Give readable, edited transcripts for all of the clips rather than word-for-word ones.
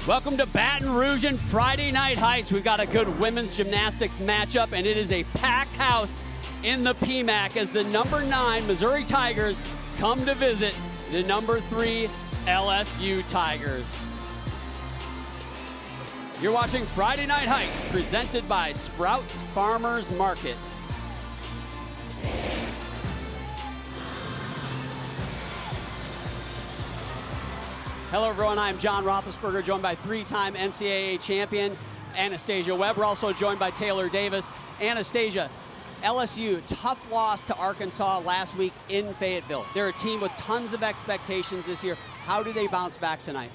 Welcome to Baton Rouge and Friday Night Heights. We've got a good women's gymnastics matchup, and it is a packed house in the PMAC as the number 9 Missouri Tigers come to visit the number 3 LSU Tigers. You're watching Friday Night Heights, presented by Sprouts Farmers Market. Hello everyone, I'm John Roethlisberger, joined by 3-time NCAA champion Anastasia Webb. We're also joined by Taylor Davis. Anastasia, LSU, tough loss to Arkansas last week in Fayetteville. They're a team with tons of expectations this year. How do they bounce back tonight?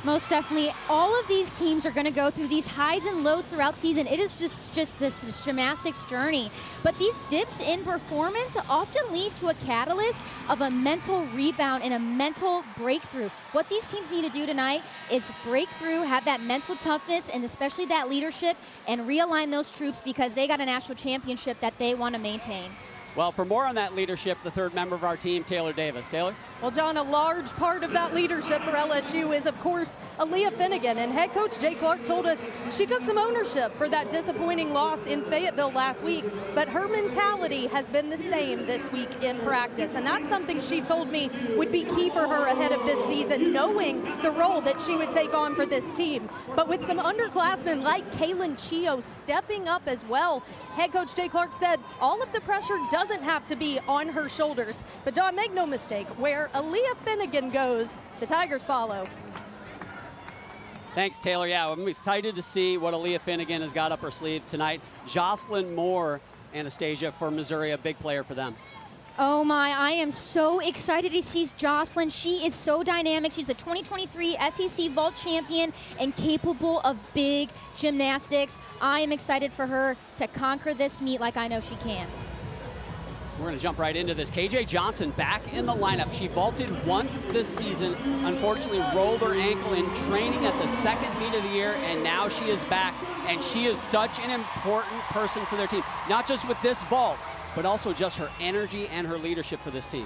Most definitely. All of these teams are going to go through these highs and lows throughout season. It is just this gymnastics journey. But these dips in performance often lead to a catalyst of a mental rebound and a mental breakthrough. What these teams need to do tonight is break through, have that mental toughness, and especially that leadership, and realign those troops because they got a national championship that they want to maintain. Well, for more on that leadership, the third member of our team, Taylor Davis. Taylor? Well, John, a large part of that leadership for LSU is, of course, Aaliyah Finnegan. And head coach Jay Clark told us she took some ownership for that disappointing loss in Fayetteville last week. But her mentality has been the same this week in practice. And that's something she told me would be key for her ahead of this season, knowing the role that she would take on for this team. But with some underclassmen like Kaylin Chio stepping up as well, head coach Jay Clark said all of the pressure doesn't have to be on her shoulders. But John, make no mistake, where Aaliyah Finnegan goes, the Tigers follow. Thanks, Taylor. Yeah, I'm excited to see what Aaliyah Finnegan has got up her sleeves tonight. Jocelyn Moore, Anastasia, for Missouri, a big player for them. Oh my, I am so excited to see Jocelyn. She is so dynamic. She's a 2023 SEC vault champion and capable of big gymnastics. I am excited for her to conquer this meet like I know she can. We're going to jump right into this. KJ Johnson back in the lineup. She vaulted once this season, unfortunately rolled her ankle in training at the second meet of the year, and now she is back, and she is such an important person for their team. Not just with this vault, but also just her energy and her leadership for this team.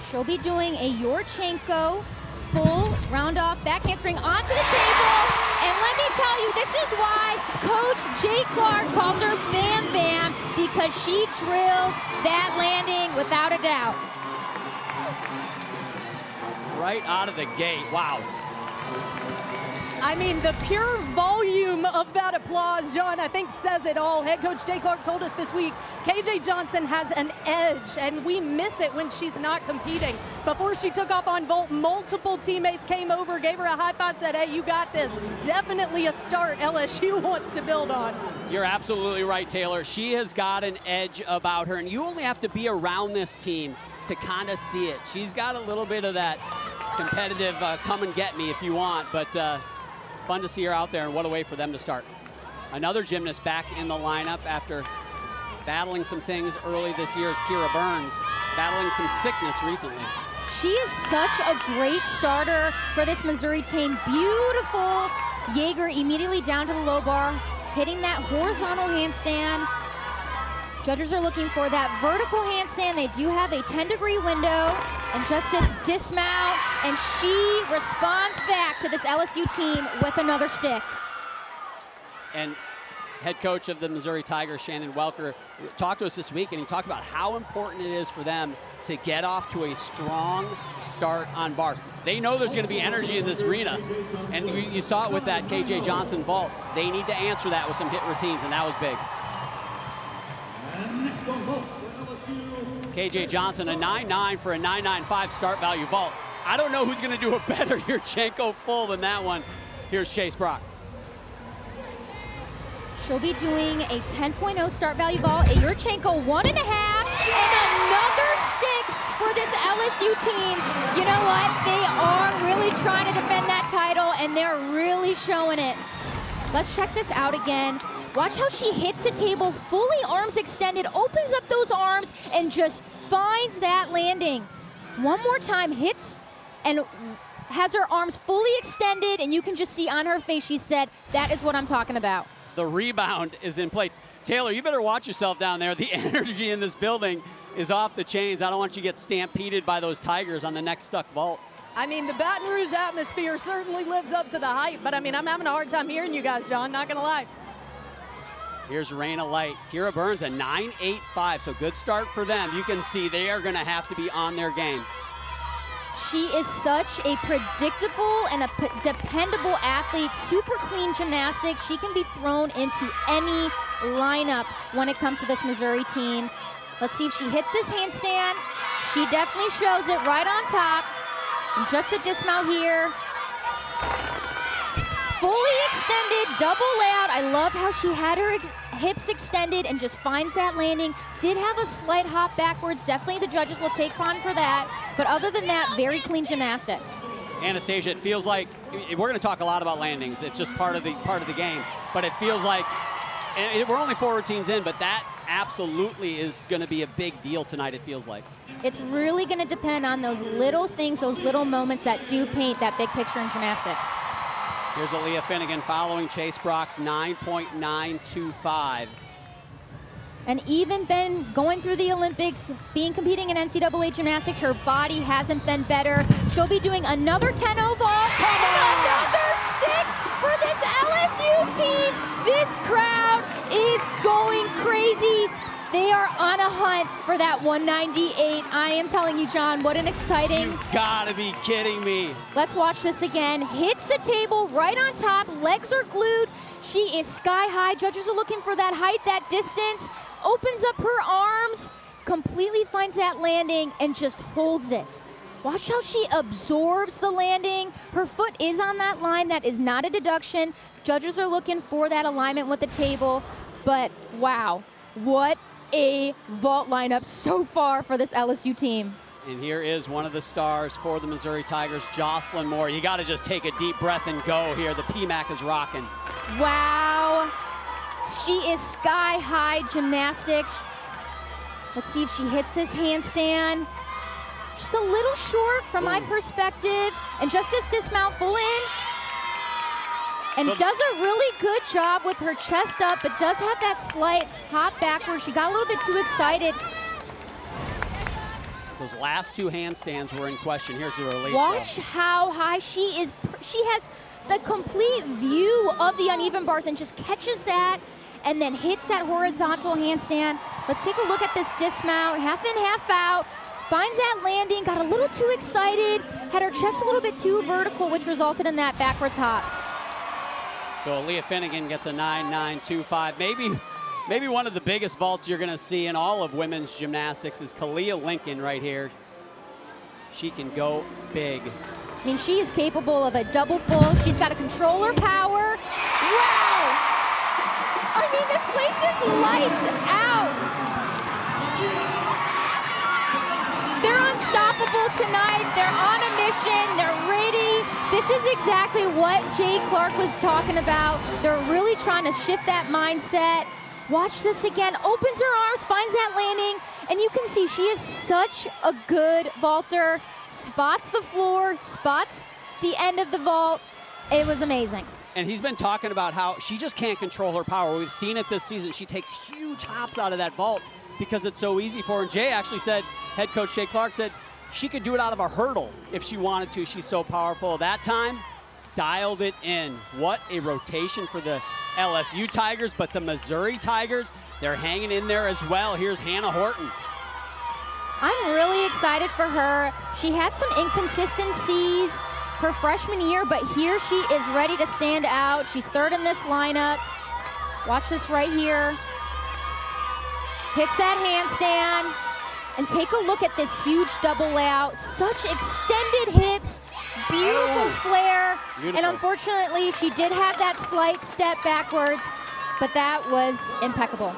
She'll be doing a Yurchenko full round off back handspring onto the table. And let me tell you, this is why Coach Jay Clark calls her Bam Bam, because she drills that landing without a doubt. Right out of the gate, wow. I mean, the pure volume of that applause, John, I think says it all. Head coach Jay Clark told us this week, KJ Johnson has an edge, and we miss it when she's not competing. Before she took off on vault, multiple teammates came over, gave her a high five, said, hey, you got this. Definitely a start LSU wants to build on. You're absolutely right, Taylor. She has got an edge about her, and you only have to be around this team to kind of see it. She's got a little bit of that competitive come and get me if you want, but fun to see her out there, and what a way for them to start. Another gymnast back in the lineup after battling some things early this year is Kira Burns, battling some sickness recently. She is such a great starter for this Missouri team. Beautiful Jaeger immediately down to the low bar, hitting that horizontal handstand. Judges are looking for that vertical handstand. They do have a 10-degree window, and just this dismount, and she responds back to this LSU team with another stick. And head coach of the Missouri Tigers, Shannon Welker, talked to us this week, and he talked about how important it is for them to get off to a strong start on bars. They know there's going to be energy in this arena, and you saw it with that KJ Johnson vault. They need to answer that with some hit routines, and that was big. KJ Johnson, a 9.9 for a 9.95 start value vault. I don't know who's going to do a better Yurchenko full than that one. Here's Chase Brock. She'll be doing a 10.0 start value vault, a Yurchenko 1.5, and another stick for this LSU team. You know what? They are really trying to defend that title, and they're really showing it. Let's check this out again. Watch how she hits the table, fully arms extended, opens up those arms, and just finds that landing. One more time, hits and has her arms fully extended, and you can just see on her face, she said, that is what I'm talking about. The rebound is in play. Taylor, you better watch yourself down there. The energy in this building is off the chains. I don't want you to get stampeded by those Tigers on the next stuck vault. I mean, the Baton Rouge atmosphere certainly lives up to the hype, but I mean, I'm having a hard time hearing you guys, John, not gonna lie. Here's Raina Light. Kira Burns a 9.85, so good start for them. You can see they are gonna have to be on their game. She is such a predictable and a dependable athlete, super clean gymnastics. She can be thrown into any lineup when it comes to this Missouri team. Let's see if she hits this handstand. She definitely shows it right on top. And just a dismount here. Fully extended, double layout. I loved how she had her hips extended and just finds that landing. Did have a slight hop backwards. Definitely the judges will take on for that. But other than that, very clean gymnastics. Anastasia, it feels like we're going to talk a lot about landings. It's just part of the game. But it feels like we're only 4 routines in, but that absolutely is going to be a big deal tonight. It feels like. It's really going to depend on those little things, those little moments that do paint that big picture in gymnastics. Here's Aaliyah Finnegan following Chase Brock's 9.925. And even been going through the Olympics, competing in NCAA gymnastics, her body hasn't been better. She'll be doing another 10-0 vault and another stick for this LSU team. This crowd is going crazy. They are on a hunt for that 198. I am telling you, John, what an exciting. You gotta be kidding me. Let's watch this again. Hits the table right on top. Legs are glued. She is sky high. Judges are looking for that height, that distance. Opens up her arms, completely finds that landing, and just holds it. Watch how she absorbs the landing. Her foot is on that line. That is not a deduction. Judges are looking for that alignment with the table. But wow, what a vault lineup so far for this LSU team. And here is one of the stars for the Missouri Tigers, Jocelyn Moore. You got to just take a deep breath and go here. The PMAC is rocking. Wow. She is sky-high gymnastics. Let's see if she hits this handstand. Just a little short from my perspective. And just this dismount full in. And does a really good job with her chest up, but does have that slight hop backwards. She got a little bit too excited. Those last 2 handstands were in question. Here's the release. Watch how high she is. She has the complete view of the uneven bars and just catches that and then hits that horizontal handstand. Let's take a look at this dismount, half in, half out. Finds that landing, got a little too excited, had her chest a little bit too vertical, which resulted in that backwards hop. So Aaliyah Finnegan gets a 9.925. Maybe one of the biggest vaults you're going to see in all of women's gymnastics is Kalia Lincoln right here. She can go big. I mean, she is capable of a double full. She's got to control her power. Wow! I mean, this place is lights out. They're unstoppable tonight. They're on a mission. They're ready. This is exactly what Jay Clark was talking about. They're really trying to shift that mindset. Watch this again. Opens her arms, finds that landing, and you can see she is such a good vaulter. Spots the floor, spots the end of the vault. It was amazing. And he's been talking about how she just can't control her power. We've seen it this season. She takes huge hops out of that vault because it's so easy for her. And Jay actually said, head coach Jay Clark said, she could do it out of a hurdle if she wanted to. She's so powerful. That time, dialed it in. What a rotation for the LSU Tigers, but the Missouri Tigers, they're hanging in there as well. Here's Hannah Horton. I'm really excited for her. She had some inconsistencies her freshman year, but here she is ready to stand out. She's third in this lineup. Watch this right here. Hits that handstand. And take a look at this huge double layout. Such extended hips, beautiful flare. Beautiful. And unfortunately, she did have that slight step backwards, but that was impeccable.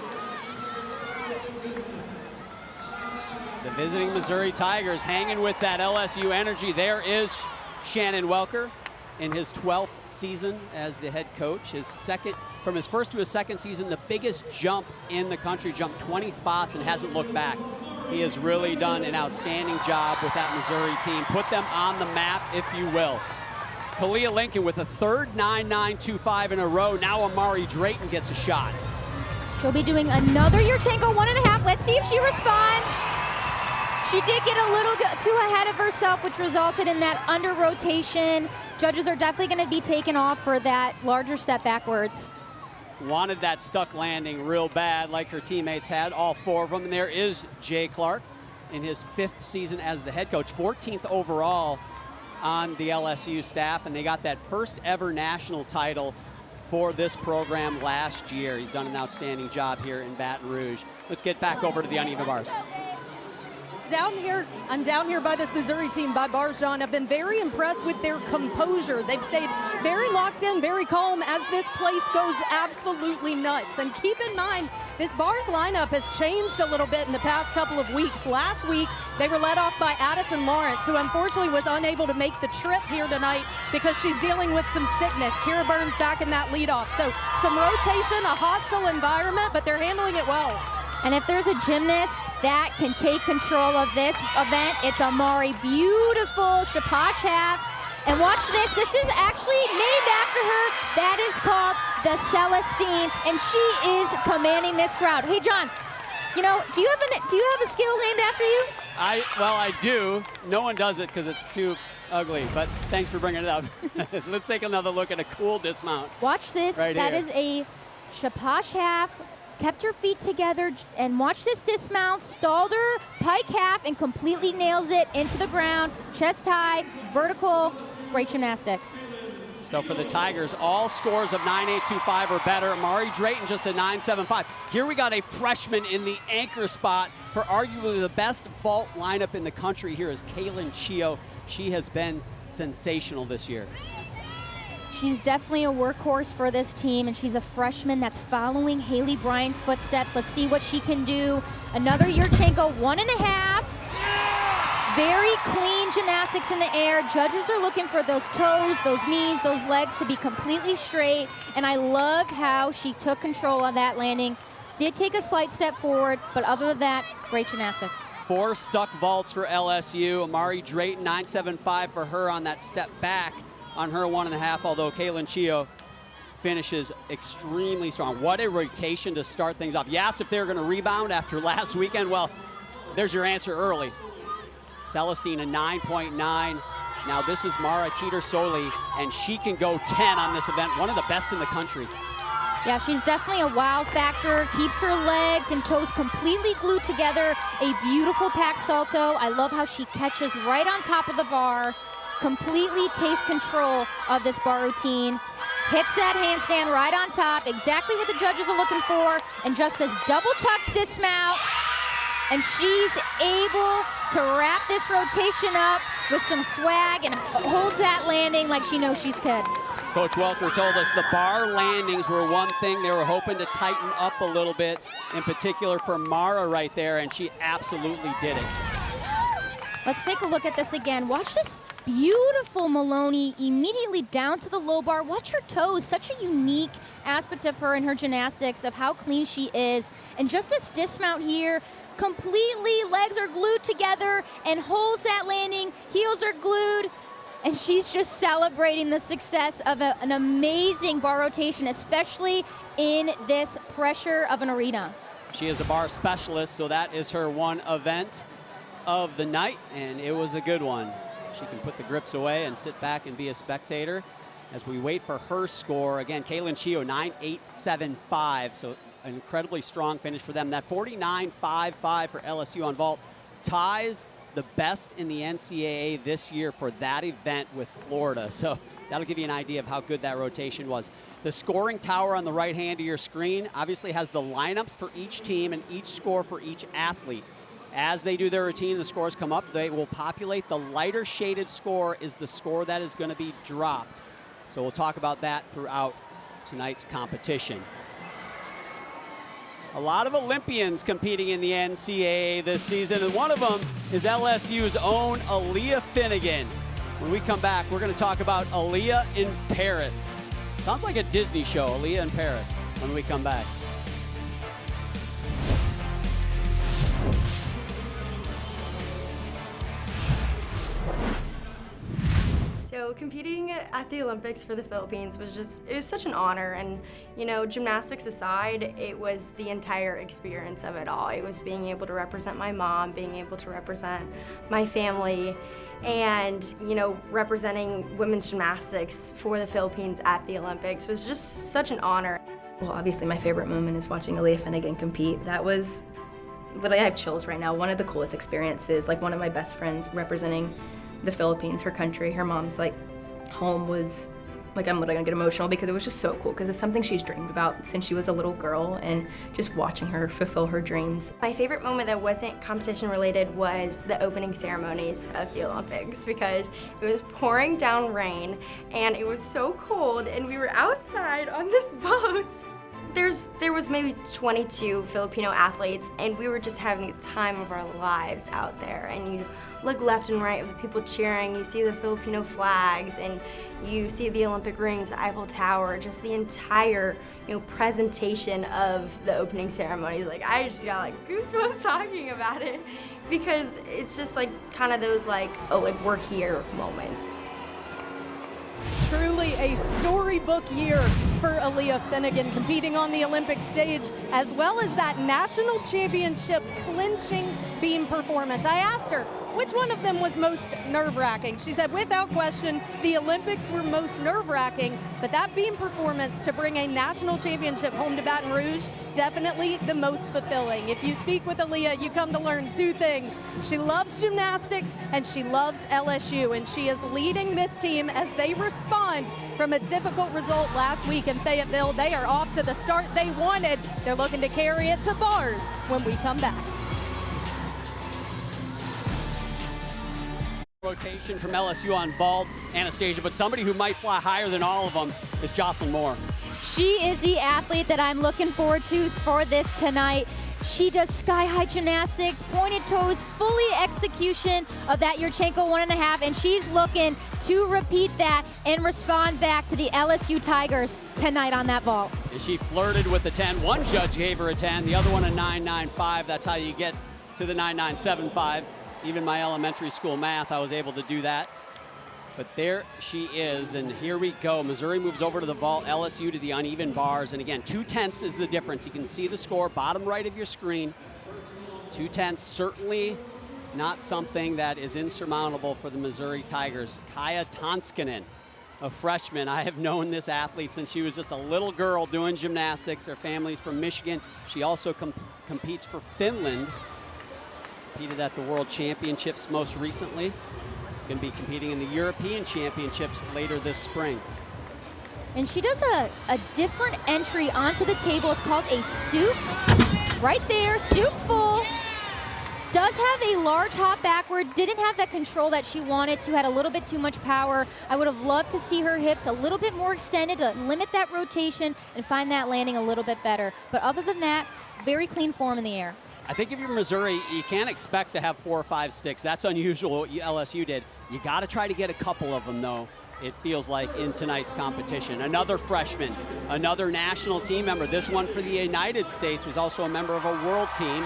The visiting Missouri Tigers hanging with that LSU energy. There is Shannon Welker in his 12th season as the head coach. From his first to his second season, the biggest jump in the country, jumped 20 spots and hasn't looked back. He has really done an outstanding job with that Missouri team. Put them on the map, if you will. Kalia Lincoln with a third 9.925 in a row. Now Amari Drayton gets a shot. She'll be doing another Yurchenko 1.5. Let's see if she responds. She did get a little too ahead of herself, which resulted in that under rotation. Judges are definitely going to be taken off for that larger step backwards. Wanted that stuck landing real bad like her teammates had, all 4 of them. And there is Jay Clark in his 5th season as the head coach, 14th overall on the LSU staff, and they got that first ever national title for this program last year. He's done an outstanding job here in Baton Rouge. Let's get back over to the uneven bars. I'm down here by this Missouri team, by bars, John. I've been very impressed with their composure. They've stayed very locked in, very calm as this place goes absolutely nuts. And keep in mind, this bars lineup has changed a little bit in the past couple of weeks. Last week, they were led off by Addison Lawrence, who unfortunately was unable to make the trip here tonight because she's dealing with some sickness. Kira Burns back in that leadoff. So some rotation, a hostile environment, but they're handling it well. And if there's a gymnast that can take control of this event, it's Amari. Beautiful Shapash half. And watch this. This is actually named after her. That is called the Celestine, and she is commanding this crowd. Hey, John, do you have a skill named after you? Well, I do. No one does it because it's too ugly, but thanks for bringing it up. Let's take another look at a cool dismount. Watch this. Right that here. is a Shapash half. Kept her feet together, and watch this dismount, stalled her pike half and completely nails it into the ground, chest high, vertical, great gymnastics. So for the Tigers, all scores of 9.825 or better. Amari Drayton just a 9.75. Here we got a freshman in the anchor spot for arguably the best vault lineup in the country. Here is Kaylin Chio. She has been sensational this year. She's definitely a workhorse for this team, and she's a freshman that's following Haley Bryan's footsteps. Let's see what she can do. Another Yurchenko, 1.5. Very clean gymnastics in the air. Judges are looking for those toes, those knees, those legs to be completely straight, and I loved how she took control on that landing. Did take a slight step forward, but other than that, great gymnastics. 4 stuck vaults for LSU. Amari Drayton, 9.75 for her on that step back on her 1.5, although Kaylin Chio finishes extremely strong. What a rotation to start things off. You asked if they were going to rebound after last weekend. Well, there's your answer early. Celestine, a 9.9. Now this is Mara Teeter-Soli, and she can go 10 on this event. One of the best in the country. Yeah, she's definitely a wow factor. Keeps her legs and toes completely glued together. A beautiful pack salto. I love how she catches right on top of the bar. Completely takes control of this bar routine. Hits that handstand right on top. Exactly what the judges are looking for. And just this double tuck dismount. And she's able to wrap this rotation up with some swag and holds that landing like she knows she's good. Coach Welker told us the bar landings were one thing they were hoping to tighten up a little bit, in particular for Mara right there, and she absolutely did it. Let's take a look at this again. Watch this beautiful Maloney immediately down to the low bar. Watch her toes, such a unique aspect of her and her gymnastics, of how clean she is. And just this dismount here, completely legs are glued together and holds that landing, heels are glued, and she's just celebrating the success of an amazing bar rotation, especially in this pressure of an arena. She is a bar specialist, so that is her one event of the night, and it was a good one. She can put the grips away and sit back and be a spectator as we wait for her score. Again, Kaylin Chio, 9.875, so an incredibly strong finish for them. That 49.55 for LSU on vault ties the best in the NCAA this year for that event with Florida. So that'll give you an idea of how good that rotation was. The scoring tower on the right hand of your screen obviously has the lineups for each team and each score for each athlete. As they do their routine and the scores come up, they will populate. The lighter shaded score is the score that is going to be dropped. So we'll talk about that throughout tonight's competition. A lot of Olympians competing in the NCAA this season, and one of them is LSU's own Aaliyah Finnegan. When we come back, we're going to talk about Aaliyah in Paris. Sounds like a Disney show, Aaliyah in Paris, when we come back. So competing at the Olympics for the Philippines was it was such an honor, and you know, gymnastics aside, it was the entire experience of it all. It was being able to represent my mom, being able to represent my family, and you know, representing women's gymnastics for the Philippines at the Olympics was just such an honor. Well, obviously my favorite moment is watching Aaliyah Finnegan compete. That was, literally I have chills right now, one of the coolest experiences. Like, one of my best friends representing the Philippines, her country, her mom's like home was, like, I'm literally gonna get emotional because it was just so cool, because it's something she's dreamed about since she was a little girl, and just watching her fulfill her dreams. My favorite moment that wasn't competition related was the opening ceremonies of the Olympics, because it was pouring down rain and it was so cold, and we were outside on this boat. There was maybe 22 Filipino athletes, and we were just having the time of our lives out there. And you look left and right of the people cheering, you see the Filipino flags, and you see the Olympic rings, the Eiffel Tower, just the entire, you know, presentation of the opening ceremony. Like, I just got like goosebumps talking about it, because it's just like kind of those like, oh, like we're here moments. Truly a storybook year for Aaliyah Finnegan, competing on the Olympic stage, as well as that national championship clinching beam performance. I asked her which one of them was most nerve-wracking. She said, without question, the Olympics were most nerve-wracking, but that beam performance to bring a national championship home to Baton Rouge, definitely the most fulfilling. If you speak with Aaliyah, you come to learn two things. She loves gymnastics and she loves LSU, and she is leading this team as they respond from a difficult result last week in Fayetteville. They are off to the start they wanted. They're looking to carry it to bars when we come back. Rotation from LSU on vault, Anastasia, but somebody who might fly higher than all of them is Jocelyn Moore. She is the athlete that I'm looking forward to for this tonight. She does sky-high gymnastics, pointed toes, fully execution of that Yurchenko 1.5, and she's looking to repeat that and respond back to the LSU Tigers tonight on that vault. She flirted with the 10. One judge gave her a 10, the other one a 9.95. That's how you get to the 9.975. Even my elementary school math, I was able to do that. But there she is, and here we go. Missouri moves over to the vault, LSU to the uneven bars. And again, 2/10 is the difference. You can see the score, bottom right of your screen. 2/10, certainly not something that is insurmountable for the Missouri Tigers. Kaya Tonskanen, a freshman. I have known this athlete since she was just a little girl doing gymnastics. Her family's from Michigan. She also competes for Finland. Competed at the World Championships most recently. Going to be competing in the European Championships later this spring. And she does a different entry onto the table. It's called a soup. Right there, soup full. Does have a large hop backward. Didn't have that control that she wanted to. Had a little bit too much power. I would have loved to see her hips a little bit more extended to limit that rotation and find that landing a little bit better. But other than that, very clean form in the air. I think if you're Missouri, you can't expect to have 4 or 5 sticks. That's unusual what LSU did. You got to try to get a couple of them, though, it feels like, in tonight's competition. Another freshman, another national team member. This one for the United States, was also a member of a world team.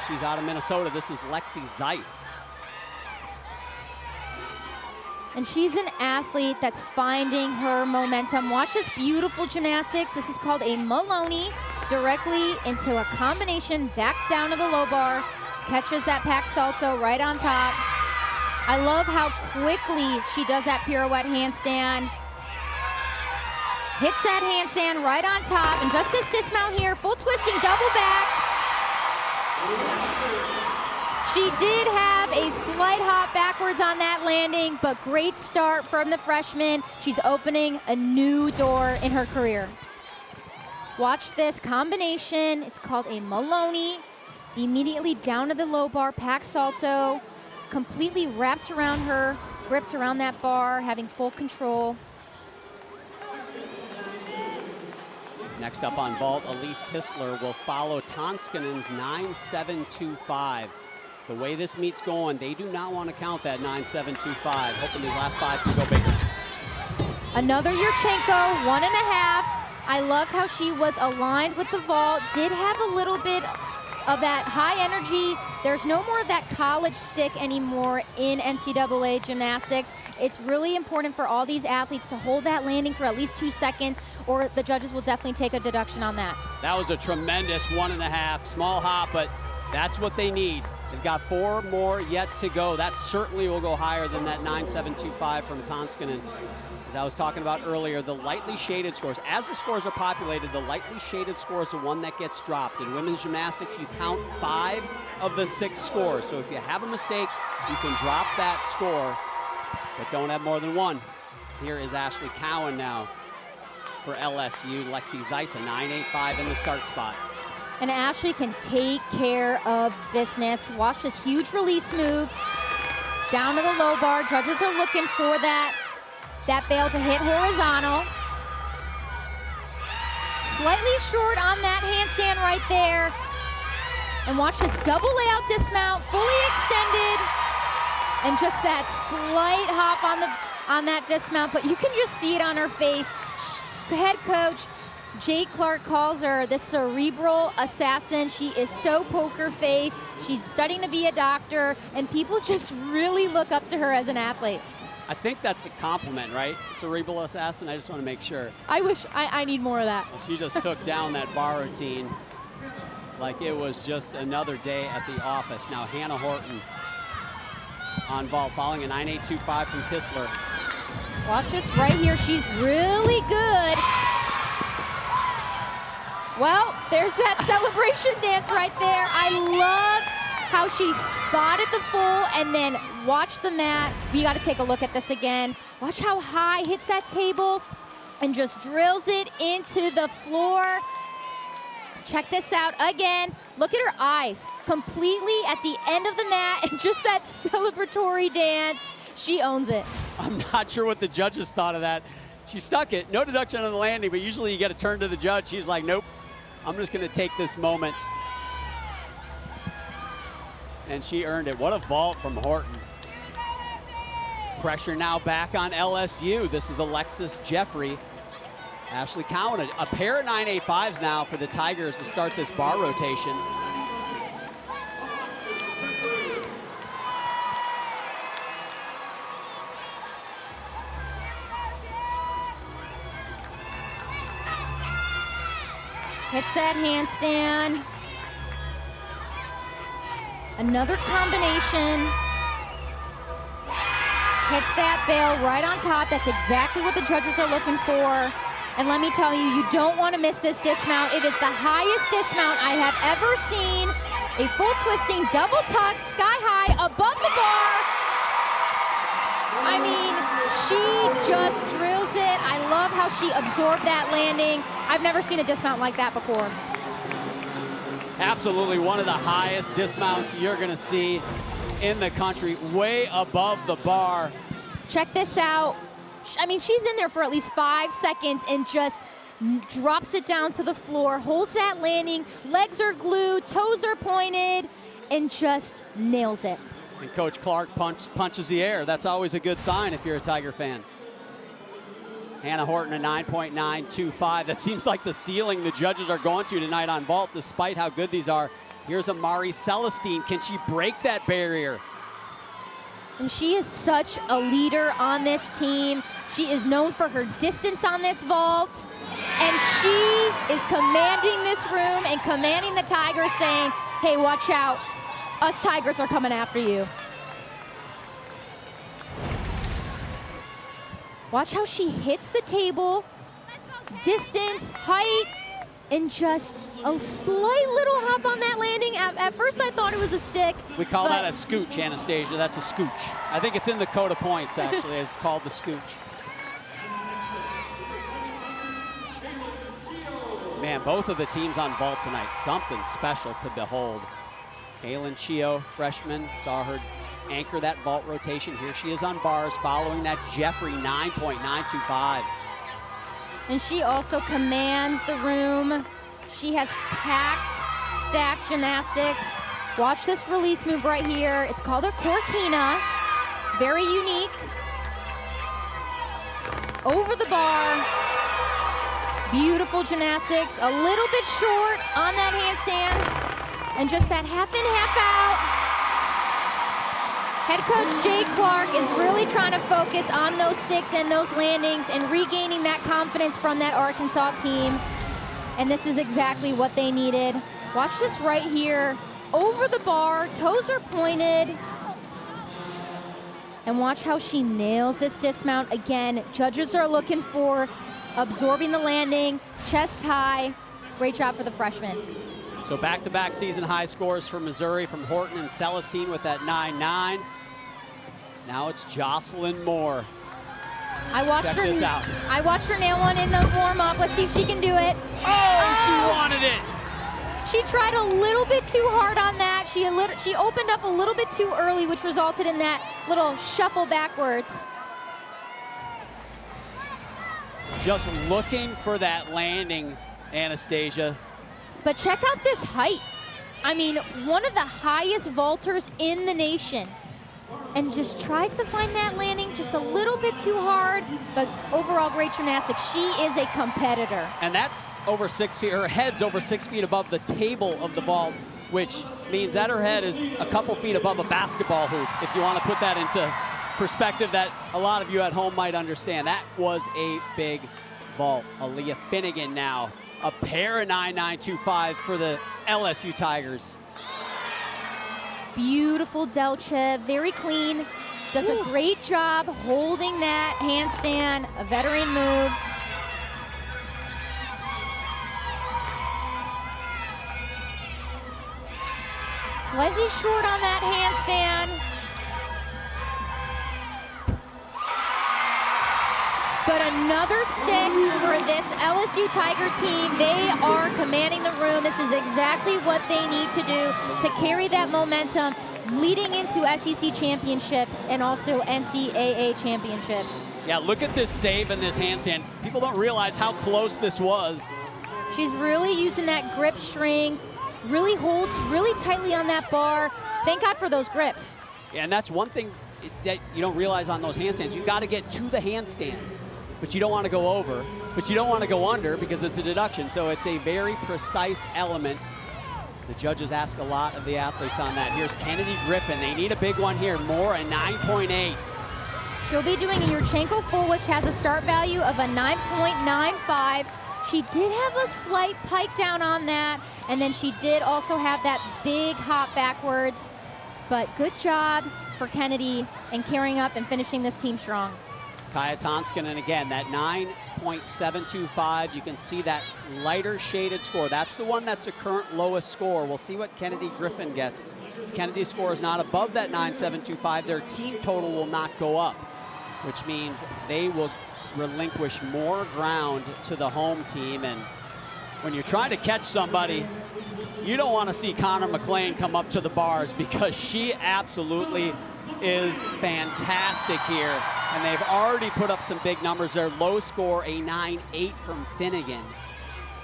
She's out of Minnesota. This is Lexi Zeiss. And she's an athlete that's finding her momentum. Watch this beautiful gymnastics. This is called a Maloney. Directly into a combination, back down to the low bar, catches that pack salto right on top. I love how quickly she does that pirouette handstand. Hits that handstand right on top, and just this dismount here, full twisting double back. She did have a slight hop backwards on that landing, but great start from the freshman. She's opening a new door in her career. Watch this combination. It's called a Maloney. Immediately down to the low bar, pack salto. Completely wraps around her, grips around that bar, having full control. Next up on vault, Elise Tisler will follow Tonskanen's 9.725. The way this meet's going, they do not want to count that 9.725. Hoping these last 5 can go bigger. Another Yurchenko, 1.5. I loved how she was aligned with the vault. Did have a little bit of that high energy. There's no more of that college stick anymore in NCAA gymnastics. It's really important for all these athletes to hold that landing for at least 2 seconds, or the judges will definitely take a deduction on that. That was a tremendous 1.5, small hop, but that's what they need. They've got 4 more yet to go. That certainly will go higher than that 9.725 from Tonskanen. As I was talking about earlier, the lightly shaded scores, as the scores are populated, the lightly shaded score is the one that gets dropped. In women's gymnastics, you count 5 of the 6 scores. So if you have a mistake, you can drop that score, but don't have more than 1. Here is Ashley Cowan now for LSU. Lexi Zeisa, 9.85 in the start spot. And Ashley can take care of business. Watch this huge release move. Down to the low bar. Judges are looking for that bail to hit horizontal. Slightly short on that handstand right there. And watch this double layout dismount, fully extended. And just that slight hop on that dismount, but you can just see it on her face. Head coach Jay Clark calls her the cerebral assassin. She is so poker face. She's studying to be a doctor, and people just really look up to her as an athlete. I think that's a compliment, right? Cerebral assassin, I just want to make sure. I wish I need more of that. Well, she just took down that bar routine like it was just another day at the office. Now Hannah Horton on vault, following a 9.825 from Tisler. Watch this right here. She's really good. Well, there's that celebration dance right there. I love how she spotted the full and then watch the mat. We got to take a look at this again. Watch how high hits that table and just drills it into the floor. Check this out again. Look at her eyes, completely at the end of the mat, and just that celebratory dance. She owns it. I'm not sure what the judges thought of that. She stuck it, no deduction on the landing, but usually you get a turn to the judge. She's like, nope, I'm just gonna take this moment. And she earned it. What a vault from Horton. Pressure now back on LSU. This is Alexis Jeffrey. Ashley Cowan, a pair of 9.85s now for the Tigers to start this bar rotation. Hits that handstand. Another combination. Hits that bail right on top. That's exactly what the judges are looking for. And let me tell you, you don't want to miss this dismount. It is the highest dismount I have ever seen. A full twisting double tuck, sky high, above the bar. I mean, she just drills it. I love how she absorbed that landing. I've never seen a dismount like that before. Absolutely one of the highest dismounts you're gonna see in the country, way above the bar. Check this out. I mean, she's in there for at least 5 seconds and just drops it down to the floor, holds that landing, legs are glued, toes are pointed, and just nails it. And Coach Clark punches the air. That's always a good sign if you're a Tiger fan. Hannah Horton, a 9.925. That seems like the ceiling the judges are going to tonight on vault, despite how good these are. Here's Amari Celestine. Can she break that barrier? And she is such a leader on this team. She is known for her distance on this vault. And she is commanding this room and commanding the Tigers, saying, hey, watch out. Us Tigers are coming after you. Watch how she hits the table, distance, height, and just a slight little hop on that landing. At first I thought it was a stick. We call that a scooch, Anastasia. That's a scooch. I think it's in the code of points, actually. It's called the scooch. Man, both of the teams on vault tonight, something special to behold. Kaylin Chio, freshman, saw her anchor that vault rotation. Here she is on bars following that Jeffrey 9.925. And she also commands the room. She has packed, stacked gymnastics. Watch this release move right here. It's called a Corkina. Very unique. Over the bar. Beautiful gymnastics. A little bit short on that handstand. And just that half in, half out. Head coach Jay Clark is really trying to focus on those sticks and those landings and regaining that confidence from that Arkansas team. And this is exactly what they needed. Watch this right here. Over the bar, toes are pointed. And watch how she nails this dismount. Again, judges are looking for absorbing the landing, chest high. Great job for the freshman. So back-to-back season high scores for Missouri from Horton and Celestine with that 9-9. Now it's Jocelyn Moore. Check this out. I watched her nail one in the warm-up. Let's see if she can do it. Oh, she wanted it. She tried a little bit too hard on that. She opened up a little bit too early, which resulted in that little shuffle backwards. Just looking for that landing, Anastasia. But check out this height. I mean, one of the highest vaulters in the nation. And just tries to find that landing just a little bit too hard, but overall great gymnastics. She is a competitor. And that's over 6 feet, her head's over 6 feet above the table of the vault, which means that her head is a couple feet above a basketball hoop, if you want to put that into perspective that a lot of you at home might understand. That was a big vault. Aaliyah Finnegan now, a pair of 9.925 for the LSU Tigers. Beautiful delta, very clean. Does a great job holding that handstand, a veteran move. Slightly short on that handstand. But another stick for this LSU Tiger team. They are commanding the room. This is exactly what they need to do to carry that momentum leading into SEC championship and also NCAA championships. Yeah, look at this save and this handstand. People don't realize how close this was. She's really using that grip strength, really holds really tightly on that bar. Thank God for those grips. Yeah, and that's one thing that you don't realize on those handstands. You got to get to the handstand, but you don't want to go over, but you don't want to go under because it's a deduction. So it's a very precise element. The judges ask a lot of the athletes on that. Here's Kennedy Griffin. They need a big one here. More, a 9.8. She'll be doing a Yurchenko full, which has a start value of a 9.95. She did have a slight pike down on that, and then she did also have that big hop backwards. But good job for Kennedy in carrying up and finishing this team strong. Kaya Tonskin, and again, that 9.725, you can see that lighter shaded score. That's the one that's the current lowest score. We'll see what Kennedy Griffin gets. Kennedy's score is not above that 9.725. Their team total will not go up, which means they will relinquish more ground to the home team. And when you're trying to catch somebody, you don't want to see Connor McLean come up to the bars because she absolutely is fantastic here. And they've already put up some big numbers. Their low score, a 9.8 from Finnegan.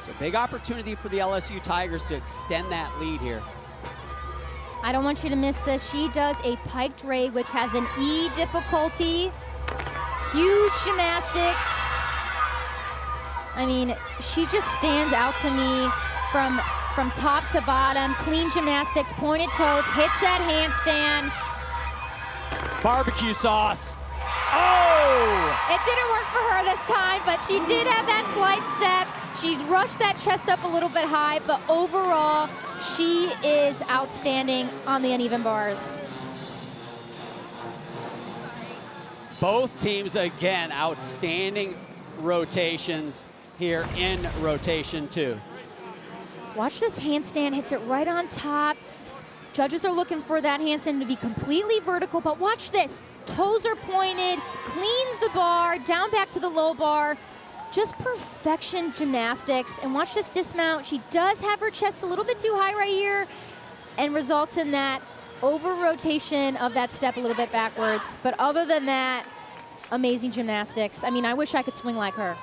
So big opportunity for the LSU Tigers to extend that lead here. I don't want you to miss this. She does a piked ray, which has an E difficulty. Huge gymnastics. I mean, she just stands out to me from top to bottom. Clean gymnastics, pointed toes, hits that handstand. Barbecue sauce. Oh! It didn't work for her this time, but she did have that slight step. She rushed that chest up a little bit high, but overall, she is outstanding on the uneven bars. Both teams, again, outstanding rotations here in rotation 2. Watch this handstand, hits it right on top. Judges are looking for that handstand to be completely vertical, but watch this. Toes are pointed, cleans the bar, down back to the low bar. Just perfection gymnastics. And watch this dismount. She does have her chest a little bit too high right here and results in that over rotation of that step a little bit backwards. But other than that, amazing gymnastics. I mean, I wish I could swing like her.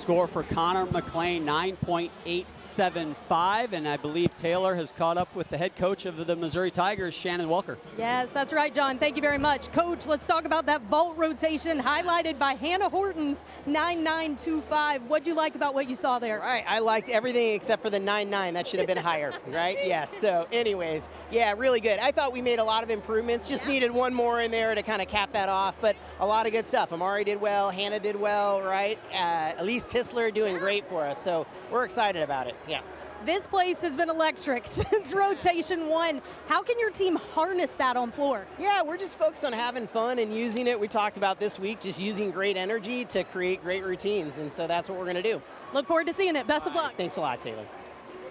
score for Connor McLean, 9.875, and I believe Taylor has caught up with the head coach of the Missouri Tigers, Shannon Welker. Yes, that's right, John. Thank you very much. Coach, let's talk about that vault rotation highlighted by Hannah Horton's 9.925. What'd you like about what you saw there? Right, I liked everything except for the 9.9. That should have been higher, right? Yes, so anyways, yeah, really good. I thought we made a lot of improvements, just needed one more in there to kind of cap that off, but a lot of good stuff. Amari did well, Hannah did well, right? Elise Tisler doing great for us, so we're excited about it, yeah. This place has been electric since rotation 1. How can your team harness that on floor? Yeah, we're just focused on having fun and using it. We talked about this week, just using great energy to create great routines, and so that's what we're going to do. Look forward to seeing it. Best of luck. Thanks a lot, Taylor.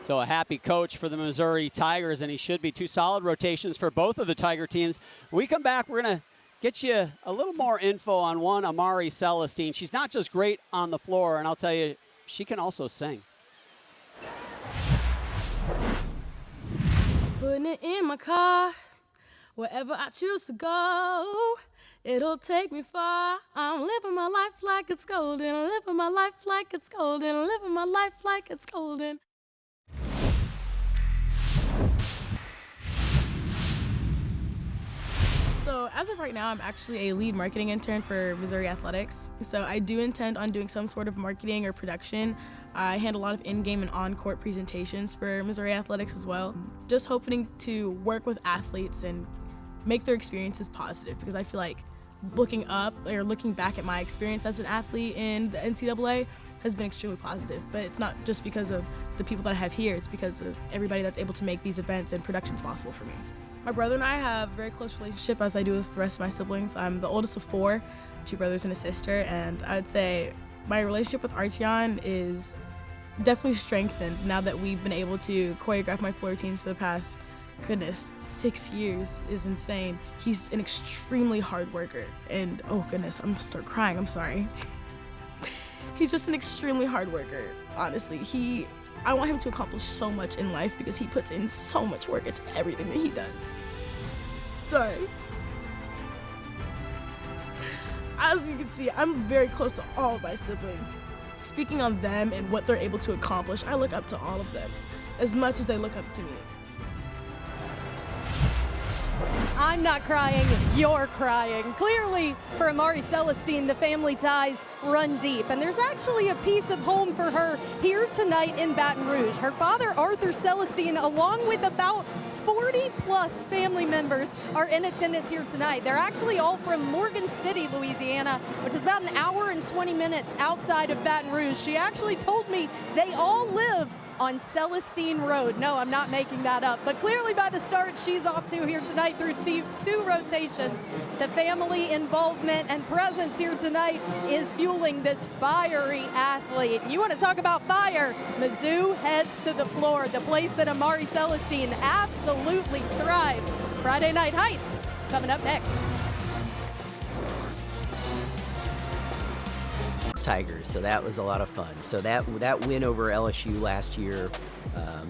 So a happy coach for the Missouri Tigers, and he should be. 2 solid rotations for both of the Tiger teams. When we come back, we're going to get you a little more info on one Amari Celestine. She's not just great on the floor, and I'll tell you, she can also sing. Putting it in my car, wherever I choose to go, it'll take me far. I'm living my life like it's golden, living my life like it's golden, living my life like it's golden. So as of right now, I'm actually a lead marketing intern for Missouri Athletics. So I do intend on doing some sort of marketing or production. I handle a lot of in-game and on-court presentations for Missouri Athletics as well. Just hoping to work with athletes and make their experiences positive, because I feel like looking back at my experience as an athlete in the NCAA has been extremely positive. But it's not just because of the people that I have here, it's because of everybody that's able to make these events and productions possible for me. My brother and I have a very close relationship, as I do with the rest of my siblings. I'm the oldest of 4, 2 brothers and a sister, and I'd say my relationship with Arteon is definitely strengthened now that we've been able to choreograph my floor routines for the past, 6 years is insane. He's an extremely hard worker, and oh goodness, I'm gonna start crying, I'm sorry. He's just an extremely hard worker, honestly. I want him to accomplish so much in life because he puts in so much work into everything that he does. Sorry. As you can see, I'm very close to all of my siblings. Speaking on them and what they're able to accomplish, I look up to all of them as much as they look up to me. I'm not crying, you're crying. Clearly, for Amari Celestine, the family ties run deep. And there's actually a piece of home for her here tonight in Baton Rouge. Her father, Arthur Celestine, along with about 40-plus family members, are in attendance here tonight. They're actually all from Morgan City, Louisiana, which is about an hour and 20 minutes outside of Baton Rouge. She actually told me they all live on Celestine Road. No, I'm not making that up. But clearly by the start she's off to here tonight through 2 rotations, the family involvement and presence here tonight is fueling this fiery athlete. You want to talk about fire? Mizzou heads to the floor, the place that Amari Celestine absolutely thrives. Friday Night Heights coming up next. Tigers, so that was a lot of fun. So that win over LSU last year,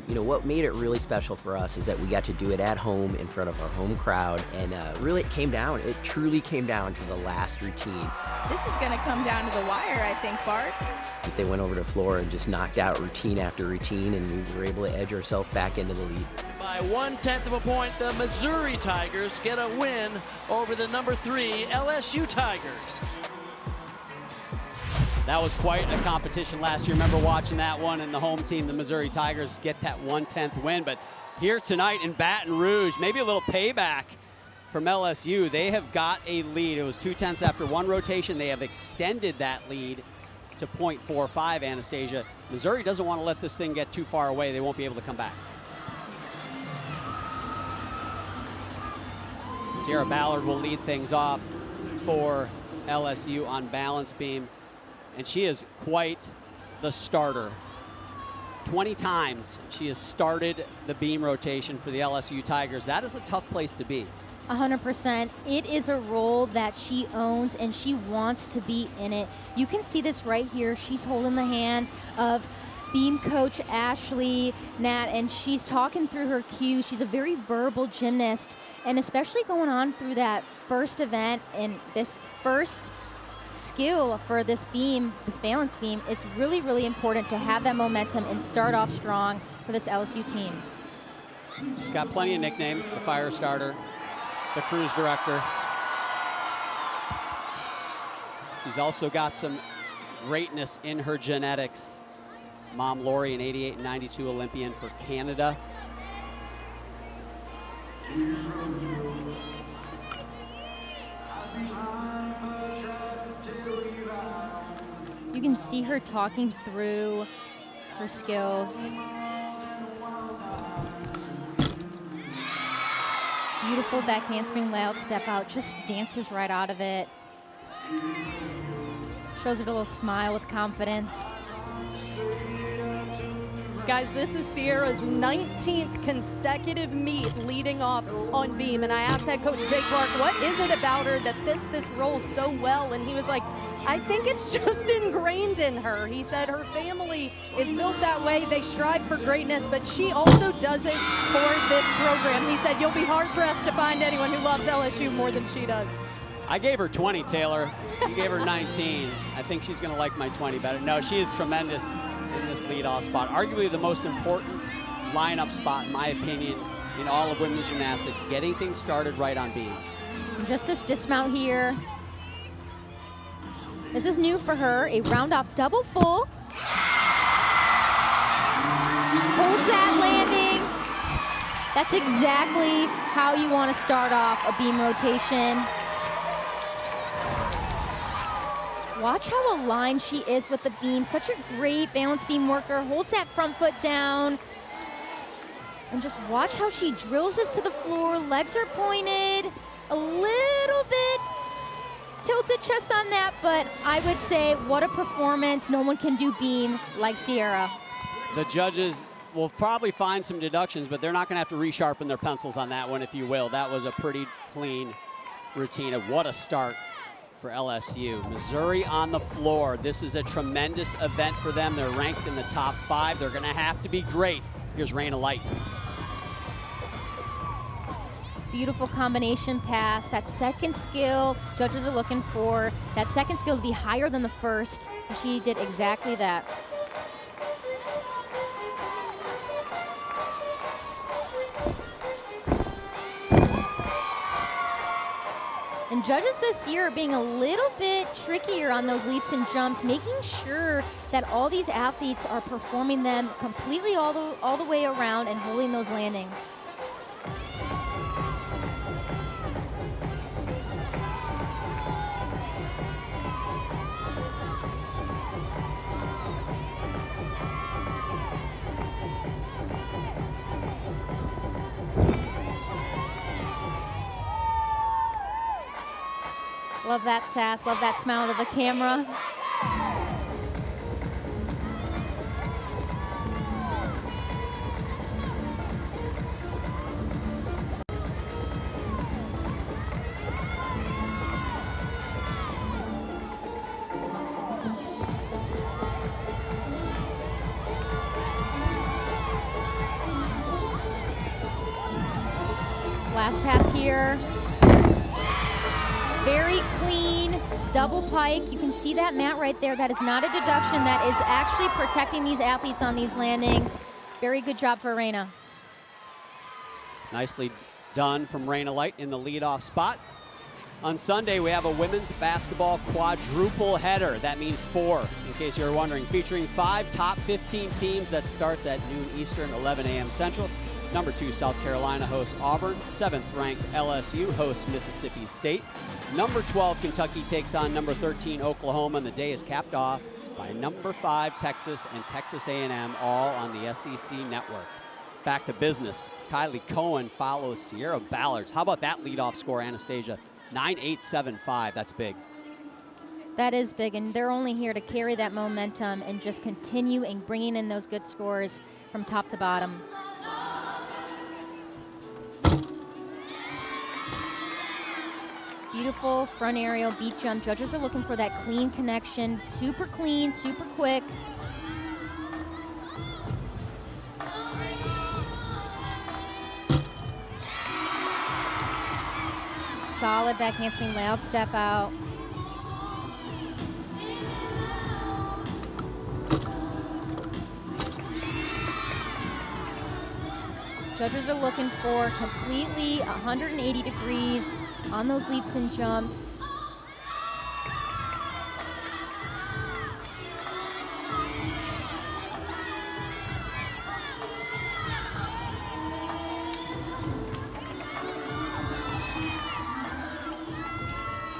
what made it really special for us is that we got to do it at home in front of our home crowd, and really it truly came down to the last routine. This is going to come down to the wire, I think, Bart. They went over to the floor and just knocked out routine after routine, and we were able to edge ourselves back into the lead. By 1/10 of a point, the Missouri Tigers get a win over the number 3 LSU Tigers. That was quite a competition last year. Remember watching that one, and the home team, the Missouri Tigers, get that 1/10 win. But here tonight in Baton Rouge, maybe a little payback from LSU. They have got a lead. It was 2/10 after 1 rotation. They have extended that lead to .45, Anastasia. Missouri doesn't want to let this thing get too far away. They won't be able to come back. Sierra Ballard will lead things off for LSU on balance beam. And she is quite the starter. 20 times she has started the beam rotation for the LSU Tigers. That is a tough place to be. 100%. It is a role that she owns, and she wants to be in it. You can see this right here. She's holding the hands of beam coach Ashley Nat, and she's talking through her cues. She's a very verbal gymnast, and especially going on through that first event and this first skill for this beam, this balance beam. It's really, really important to have that momentum and start off strong for this LSU team. She's got plenty of nicknames, the fire starter, the cruise director. She's also got some greatness in her genetics. Mom Lori, an 88 and 92 Olympian for Canada. You can see her talking through her skills. Beautiful back handspring layout step out, just dances right out of it. Shows her a little smile with confidence. Guys, this is Sierra's 19th consecutive meet leading off on beam, and I asked head coach Jay Clark, what is it about her that fits this role so well? And he was like, I think it's just ingrained in her. He said her family is built that way. They strive for greatness, but she also does it for this program. He said, you'll be hard-pressed to find anyone who loves LSU more than she does. I gave her 20, Taylor. You gave her 19. I think she's going to like my 20 better. No, she is tremendous in this leadoff spot. Arguably the most important lineup spot, in my opinion, in all of women's gymnastics, getting things started right on beam. And just this dismount here. This is new for her, a round off double full. Holds that landing. That's exactly how you want to start off a beam rotation. Watch how aligned she is with the beam. Such a great balance beam worker. Holds that front foot down. And just watch how she drills this to the floor. Legs are pointed. A little bit tilted chest on that, but I would say what a performance. No one can do beam like Sierra. The judges will probably find some deductions, but they're not going to have to resharpen their pencils on that one, if you will. That was a pretty clean routine of what a start for LSU. Missouri on the floor. This is a tremendous event for them. They're ranked in the top 5. They're going to have to be great. Here's Raina Light. Beautiful combination pass. That second skill judges are looking for. That second skill to be higher than the first. She did exactly that. And judges this year are being a little bit trickier on those leaps and jumps, making sure that all these athletes are performing them completely all the way around and holding those landings. Love that sass, love that smile to the camera. Last pass here. Very clean, double pike. You can see that mat right there. That is not a deduction. That is actually protecting these athletes on these landings. Very good job for Raina. Nicely done from Raina Light in the leadoff spot. On Sunday, we have a women's basketball quadruple header. That means 4, in case you're wondering, featuring 5 top 15 teams. That starts at noon Eastern, 11 a.m. Central. Number 2, South Carolina hosts Auburn. 7th ranked LSU hosts Mississippi State. Number 12, Kentucky takes on number 13, Oklahoma, and the day is capped off by number 5, Texas, and Texas A&M, all on the SEC network. Back to business. Kylie Cohen follows Sierra Ballards. How about that leadoff score, Anastasia? 9.875, that's big. That is big, and they're only here to carry that momentum and just continue and bringing in those good scores from top to bottom. Beautiful front aerial beat jump. Judges are looking for that clean connection. Super clean, super quick. Solid back handspring layout step out. Judges are looking for completely 180 degrees on those leaps and jumps.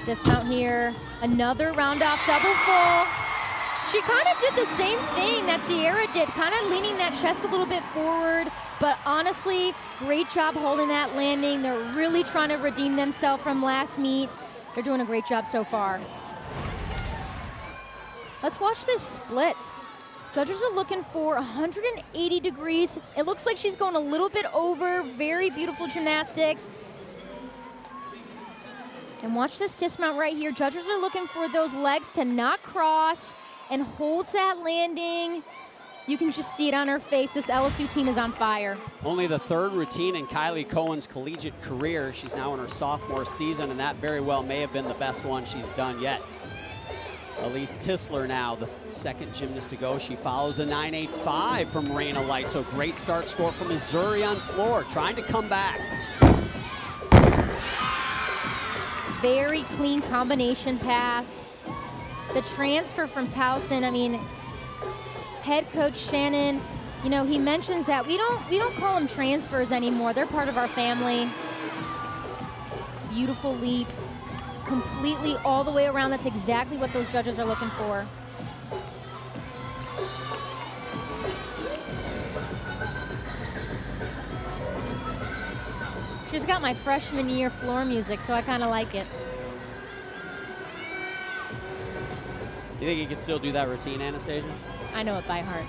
Dismount here, another round off double full. She kind of did the same thing that Sierra did, kind of leaning that chest a little bit forward, but honestly, great job holding that landing. They're really trying to redeem themselves from last meet. They're doing a great job so far. Let's watch this splits. Judges are looking for 180 degrees. It looks like she's going a little bit over, very beautiful gymnastics. And watch this dismount right here. Judges are looking for those legs to not cross and holds that landing. You can just see it on her face. This LSU team is on fire. Only the third routine in Kylie Cohen's collegiate career. She's now in her sophomore season, and that very well may have been the best one she's done yet. Elise Tisler now, the second gymnast to go. She follows a 9.85 from Raina Light, so great start score from Missouri on floor, trying to come back. Very clean combination pass. The transfer from Towson, I mean, head coach Shannon, you know, he mentions that we don't call them transfers anymore. They're part of our family. Beautiful leaps, completely all the way around. That's exactly what those judges are looking for. She's got my freshman year floor music, so I kind of like it. You think you could still do that routine, Anastasia? I know it by heart.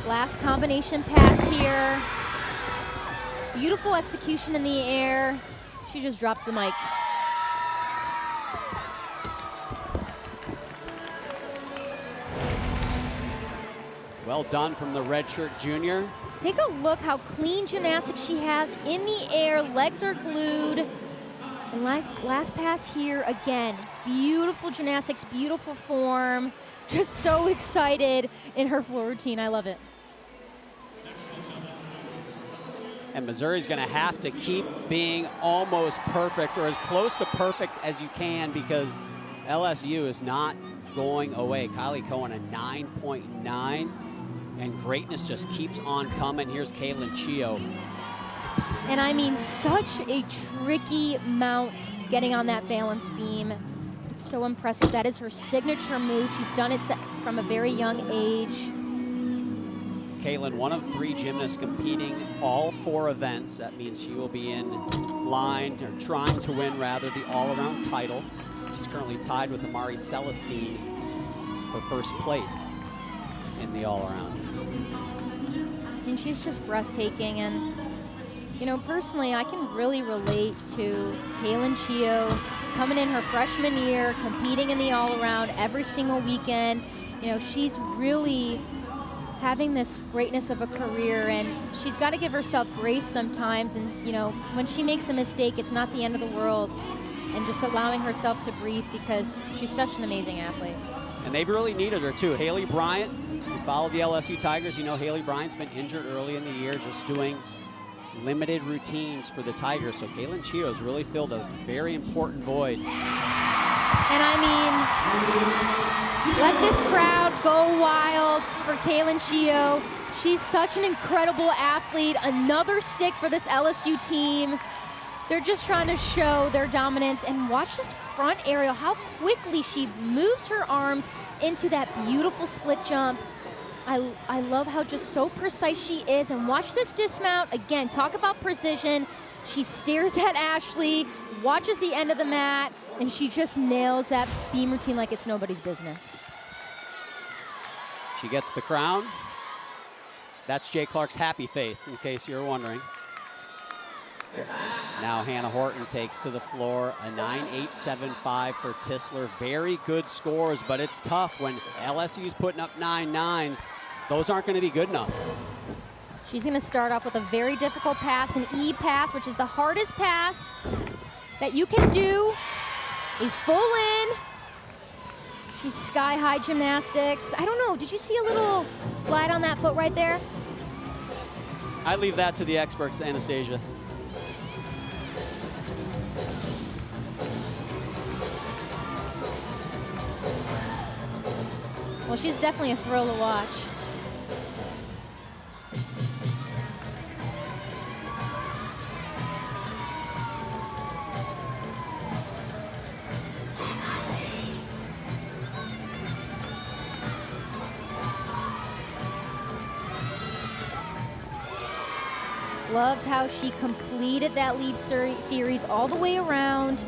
Last combination pass here. Beautiful execution in the air. She just drops the mic. Well done from the redshirt junior. Take a look how clean gymnastics she has in the air. Legs are glued. And last pass here again. Beautiful gymnastics, beautiful form. Just so excited in her floor routine. I love it. And Missouri's going to have to keep being almost perfect, or as close to perfect as you can, because LSU is not going away. Kylie Cohen a 9.9. And greatness just keeps on coming. Here's Kaylin Chio. And I mean, such a tricky mount getting on that balance beam. It's so impressive. That is her signature move. She's done it from a very young age. Kaylin, one of 3 gymnasts competing all 4 events. That means she will be in line, or trying to win, rather, the all-around title. She's currently tied with Amari Celestine for first place in the all-around. And she's just breathtaking. And, you know, personally, I can really relate to Kaylin Chio coming in her freshman year, competing in the all-around every single weekend. You know, she's really having this greatness of a career, and she's got to give herself grace sometimes. And, you know, when she makes a mistake, it's not the end of the world. And just allowing herself to breathe, because she's such an amazing athlete. And they've really needed her, too. Haley Bryant, who followed the LSU Tigers. You know, Haley Bryant's been injured early in the year, just doing limited routines for the Tigers. So Kaylin Chio's really filled a very important void. And I mean, let this crowd go wild for Kaylin Chio. She's such an incredible athlete. Another stick for this LSU team. They're just trying to show their dominance. And watch this front aerial, how quickly she moves her arms into that beautiful split jump. I love how just so precise she is. And watch this dismount. Again, talk about precision. She stares at Ashley, watches the end of the mat, and she just nails that beam routine like it's nobody's business. She gets the crown. That's Jay Clark's happy face, in case you're wondering. Now Hannah Horton takes to the floor, a 9.875 for Tisler. Very good scores, but it's tough when LSU's putting up 9.9s. Those aren't going to be good enough. She's going to start off with a very difficult pass, an E pass, which is the hardest pass that you can do. A full in. She's sky-high gymnastics. I don't know, did you see a little slide on that foot right there? I leave that to the experts, Anastasia. Well, she's definitely a thrill to watch. Loved how she completed that leap series all the way around.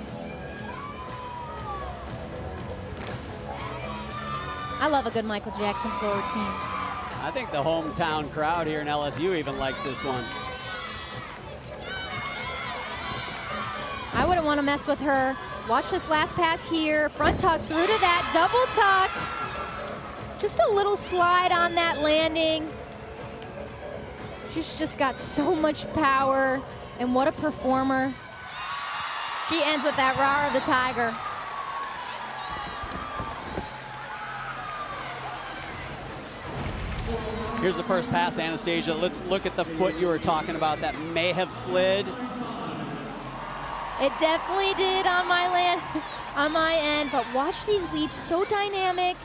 I love a good Michael Jackson floor routine. I think the hometown crowd here in LSU even likes this one. I wouldn't want to mess with her. Watch this last pass here. Front tuck through to that double tuck. Just a little slide on that landing. She's just got so much power, and what a performer. She ends with that roar of the tiger. Here's the first pass, Anastasia. Let's look at the foot you were talking about that may have slid. It definitely did on my end, but watch these leaps, so dynamic.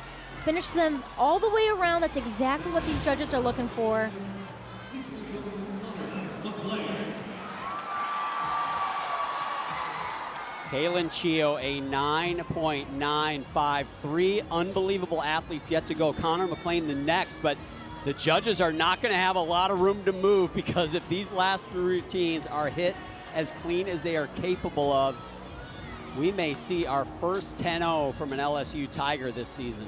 Finish them all the way around. That's exactly what these judges are looking for. Kaylin Chio, a 9.953. Unbelievable athletes yet to go. Connor McLean the next, but the judges are not going to have a lot of room to move, because if these last three routines are hit as clean as they are capable of, we may see our first 10-0 from an LSU Tiger this season.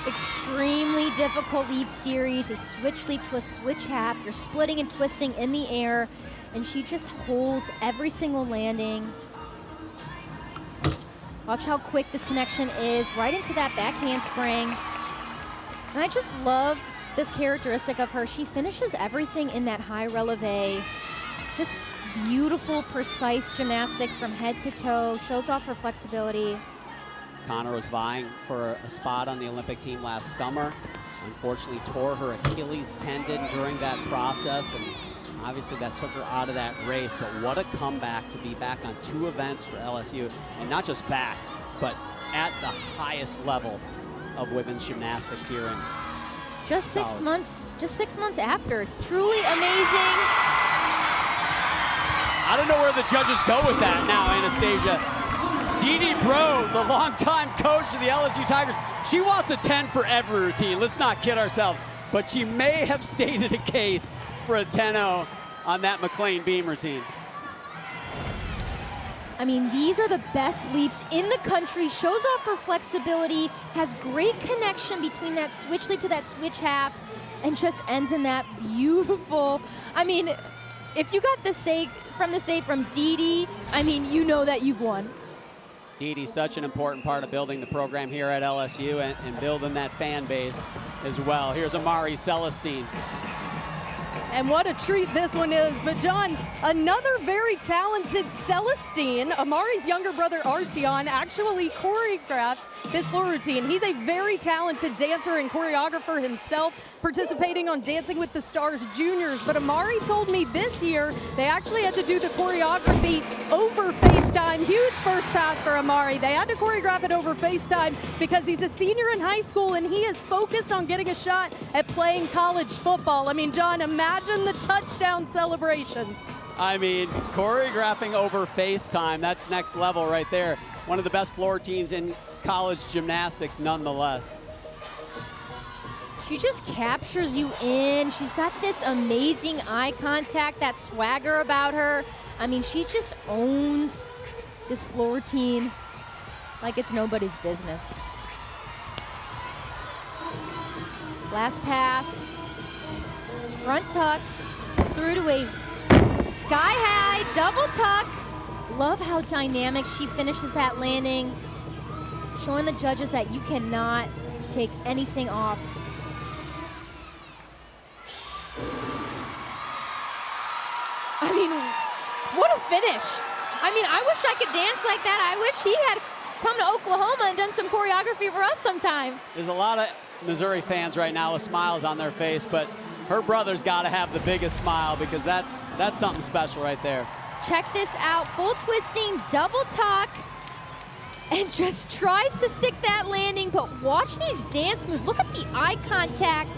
Extremely difficult leap series, a switch leap to a switch half. You're splitting and twisting in the air, and she just holds every single landing. Watch how quick this connection is, right into that back handspring. And I just love this characteristic of her. She finishes everything in that high releve. Just beautiful, precise gymnastics from head to toe, shows off her flexibility. Connor was vying for a spot on the Olympic team last summer. Unfortunately tore her Achilles tendon during that process, and obviously that took her out of that race. But what a comeback to be back on 2 events for LSU, and not just back, but at the highest level of women's gymnastics here in Just 6 months after. Truly amazing. I don't know where the judges go with that now, Anastasia. Dee Bro, the longtime coach of the LSU Tigers, she wants a 10 for every routine. Let's not kid ourselves. But she may have stated a case for a 10-0 on that McLean beam routine. I mean, these are the best leaps in the country. Shows off her flexibility, has great connection between that switch leap to that switch half, and just ends in that beautiful, I mean, if you got the say from Dee, I mean, you know that you've won. Dee, such an important part of building the program here at LSU and building that fan base as well. Here's Amari Celestine. And what a treat this one is. But John, another very talented Celestine, Amari's younger brother Arteon, actually choreographed this floor routine. He's a very talented dancer and choreographer himself, participating on Dancing with the Stars Juniors. But Amari told me this year they actually had to do the choreography over FaceTime. Huge first pass for Amari. They had to choreograph it over FaceTime because he's a senior in high school and he is focused on getting a shot at playing college football. I mean, John, imagine the touchdown celebrations. I mean, choreographing over FaceTime, that's next level right there. One of the best floor routines in college gymnastics nonetheless. She just captures you in. She's got this amazing eye contact, that swagger about her. I mean, she just owns this floor routine like it's nobody's business. Last pass, front tuck, through to a sky high double tuck. Love how dynamic she finishes that landing, showing the judges that you cannot take anything off. I mean, what a finish. I mean, I wish I could dance like that. I wish he had come to Oklahoma and done some choreography for us sometime. There's a lot of Missouri fans right now with smiles on their face, but her brother's got to have the biggest smile because that's something special right there. Check this out, full twisting, double tuck, and just tries to stick that landing, but watch these dance moves. Look at the eye contact.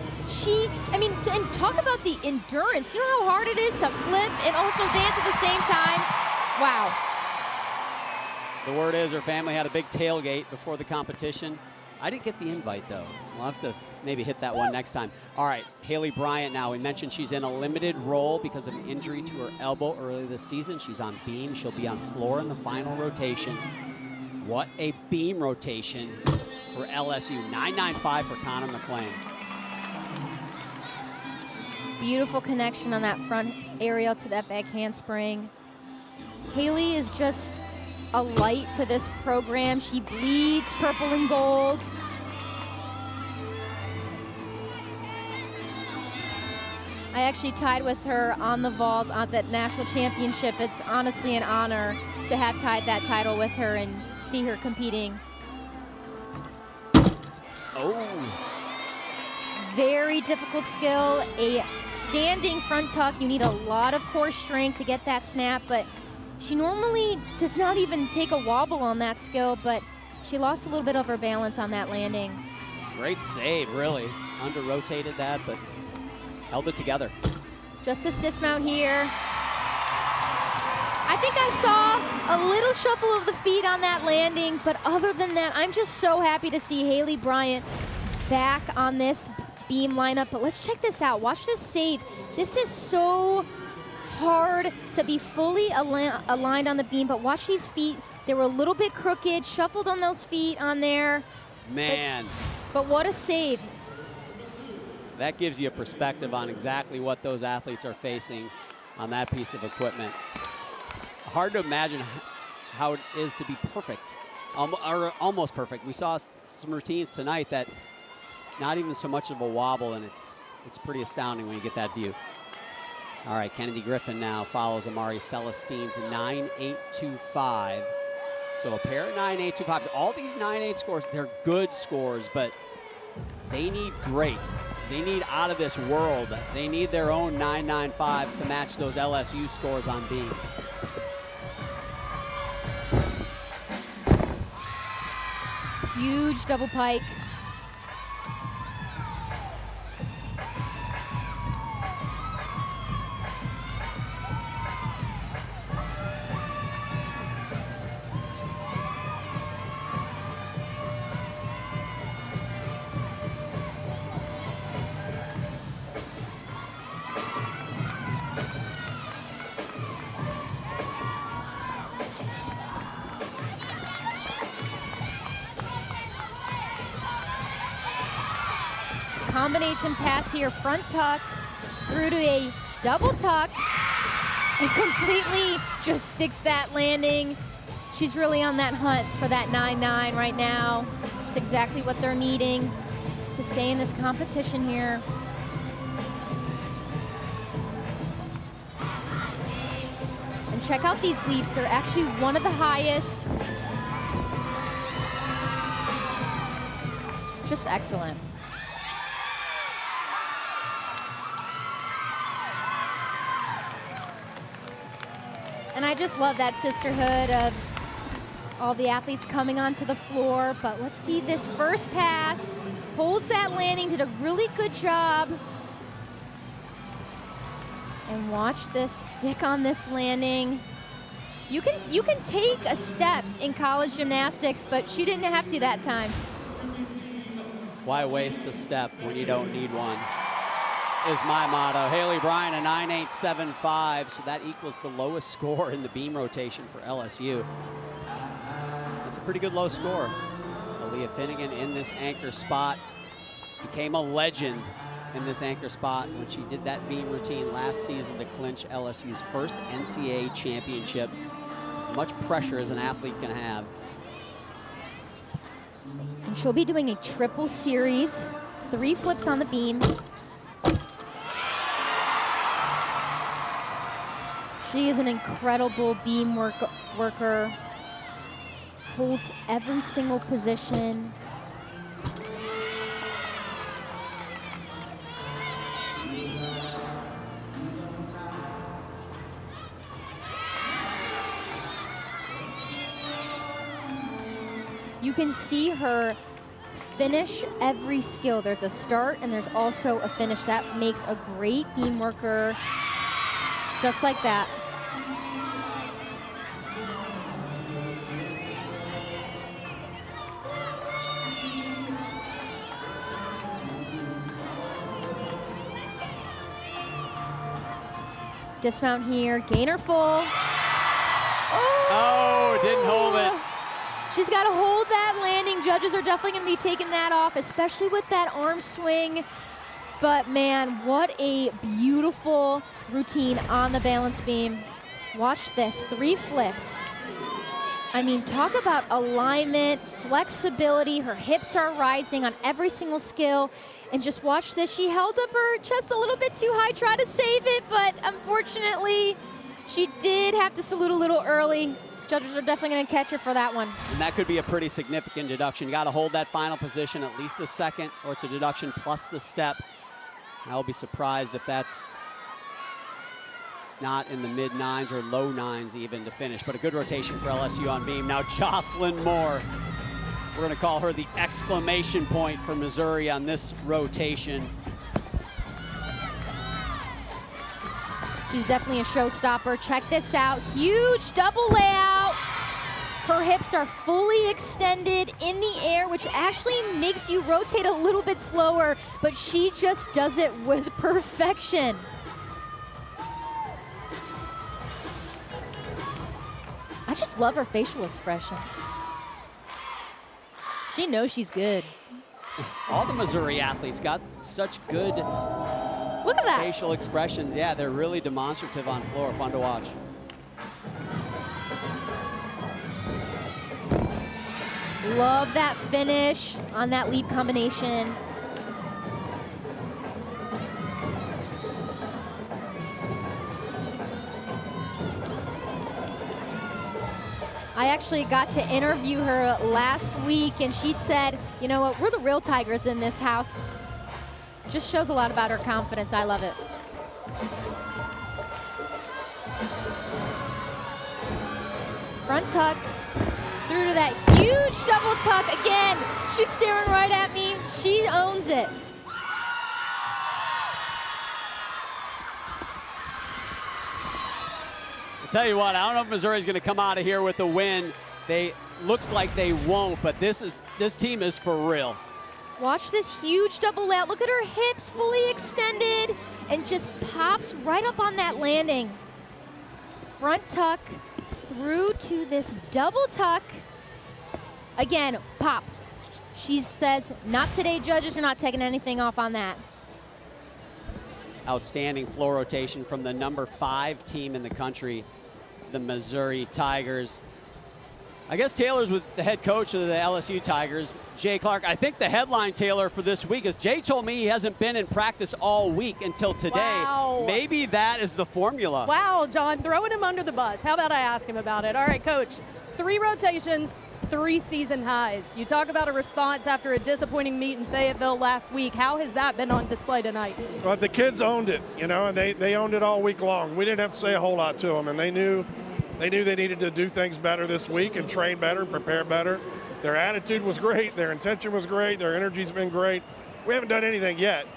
And talk about the endurance. You know how hard it is to flip and also dance at the same time? Wow. The word is her family had a big tailgate before the competition. I didn't get the invite, though. We'll have to maybe hit that one next time. All right, Haley Bryant now. We mentioned she's in a limited role because of an injury to her elbow earlier this season. She's on beam. She'll be on floor in the final rotation. What a beam rotation for LSU. 9.95 for Connor McLean. Beautiful connection on that front aerial to that back handspring. Haley is just a light to this program. She bleeds purple and gold. I actually tied with her on the vault at that national championship. It's honestly an honor to have tied that title with her and see her competing. Oh. Very difficult skill, a standing front tuck. You need a lot of core strength to get that snap, but she normally does not even take a wobble on that skill, but she lost a little bit of her balance on that landing. Great save, really. Under-rotated that, but held it together. Just this dismount here. I think I saw a little shuffle of the feet on that landing, but other than that, I'm just so happy to see Haley Bryant back on this beam lineup. But let's check this out. Watch this save. This is so hard to be fully aligned on the beam, but watch these feet. They were a little bit crooked, shuffled on those feet on there. Man. But what a save. That gives you a perspective on exactly what those athletes are facing on that piece of equipment. Hard to imagine how it is to be perfect, or almost perfect. We saw some routines tonight that not even so much of a wobble, and it's pretty astounding when you get that view. All right, Kennedy Griffin now follows Amari Celestine's 9.825. So a pair of 9.825s. All these 9.8 scores, they're good scores, but they need great. They need out of this world. They need their own 9.95s to match those LSU scores on beam. Huge double pike. Combination pass here, front tuck through to a double tuck. It completely just sticks that landing. She's really on that hunt for that 9.9 right now. It's exactly what they're needing to stay in this competition here. And check out these leaps. They're actually one of the highest. Just excellent. And I just love that sisterhood of all the athletes coming onto the floor. But let's see this first pass. Holds that landing, did a really good job. And watch this stick on this landing. You can take a step in college gymnastics, but she didn't have to that time. Why waste a step when you don't need one? Is my motto. Haley Bryant, a 9.875, so that equals the lowest score in the beam rotation for LSU. That's a pretty good low score. Aaliyah Finnegan in this anchor spot. Became a legend in this anchor spot when she did that beam routine last season to clinch LSU's first NCAA championship. As much pressure as an athlete can have. And she'll be doing a triple series, 3 flips on the beam. She is an incredible beam worker, holds every single position. You can see her finish every skill. There's a start and there's also a finish. That makes a great beam worker, just like that. Dismount here, gainer full. Oh, didn't hold it. She's got to hold that landing. Judges are definitely going to be taking that off, especially with that arm swing. But man, what a beautiful routine on the balance beam. Watch this, 3 flips. I mean, talk about alignment, flexibility. Her hips are rising on every single skill. And just watch this, she held up her chest a little bit too high, tried to save it, but unfortunately, she did have to salute a little early. Judges are definitely going to catch her for that one. And that could be a pretty significant deduction. You got to hold that final position at least a second, or it's a deduction plus the step. I'll be surprised if that's not in the mid-9s or low 9s even to finish, but a good rotation for LSU on beam. Now Jocelyn Moore, we're going to call her the exclamation point for Missouri on this rotation. She's definitely a showstopper. Check this out, huge double layout. Her hips are fully extended in the air, which actually makes you rotate a little bit slower, but she just does it with perfection. I just love her facial expressions. She knows she's good. All the Missouri athletes got such good Look at that. facial expressions. Yeah, they're really demonstrative on floor, fun to watch. Love that finish on that leap combination. I actually got to interview her last week, and she said, you know what, we're the real Tigers in this house. Just shows a lot about her confidence. I love it. Front tuck, through to that huge double tuck. Again, she's staring right at me. She owns it. Tell you what, I don't know if Missouri's going to come out of here with a win. Looks like they won't, but this team is for real. Watch this huge double layout. Look at her hips fully extended and just pops right up on that landing. Front tuck through to this double tuck. Again, pop. She says, not today, judges. You're not taking anything off on that. Outstanding floor rotation from the number 5 team in the country, the Missouri Tigers. I guess Taylor's with the head coach of the LSU Tigers, Jay Clark. I think the headline, Taylor, for this week is Jay told me he hasn't been in practice all week until today. Wow. Maybe that is the formula. Wow, John, throwing him under the bus. How about I ask him about it? All right, Coach, 3 rotations, 3 season highs. You talk about a response after a disappointing meet in Fayetteville last week. How has that been on display tonight? Well, the kids owned it, you know, and they owned it all week long. We didn't have to say a whole lot to them, and they knew they needed to do things better this week and train better and prepare better. Their attitude was great. Their intention was great. Their energy's been great. We haven't done anything yet,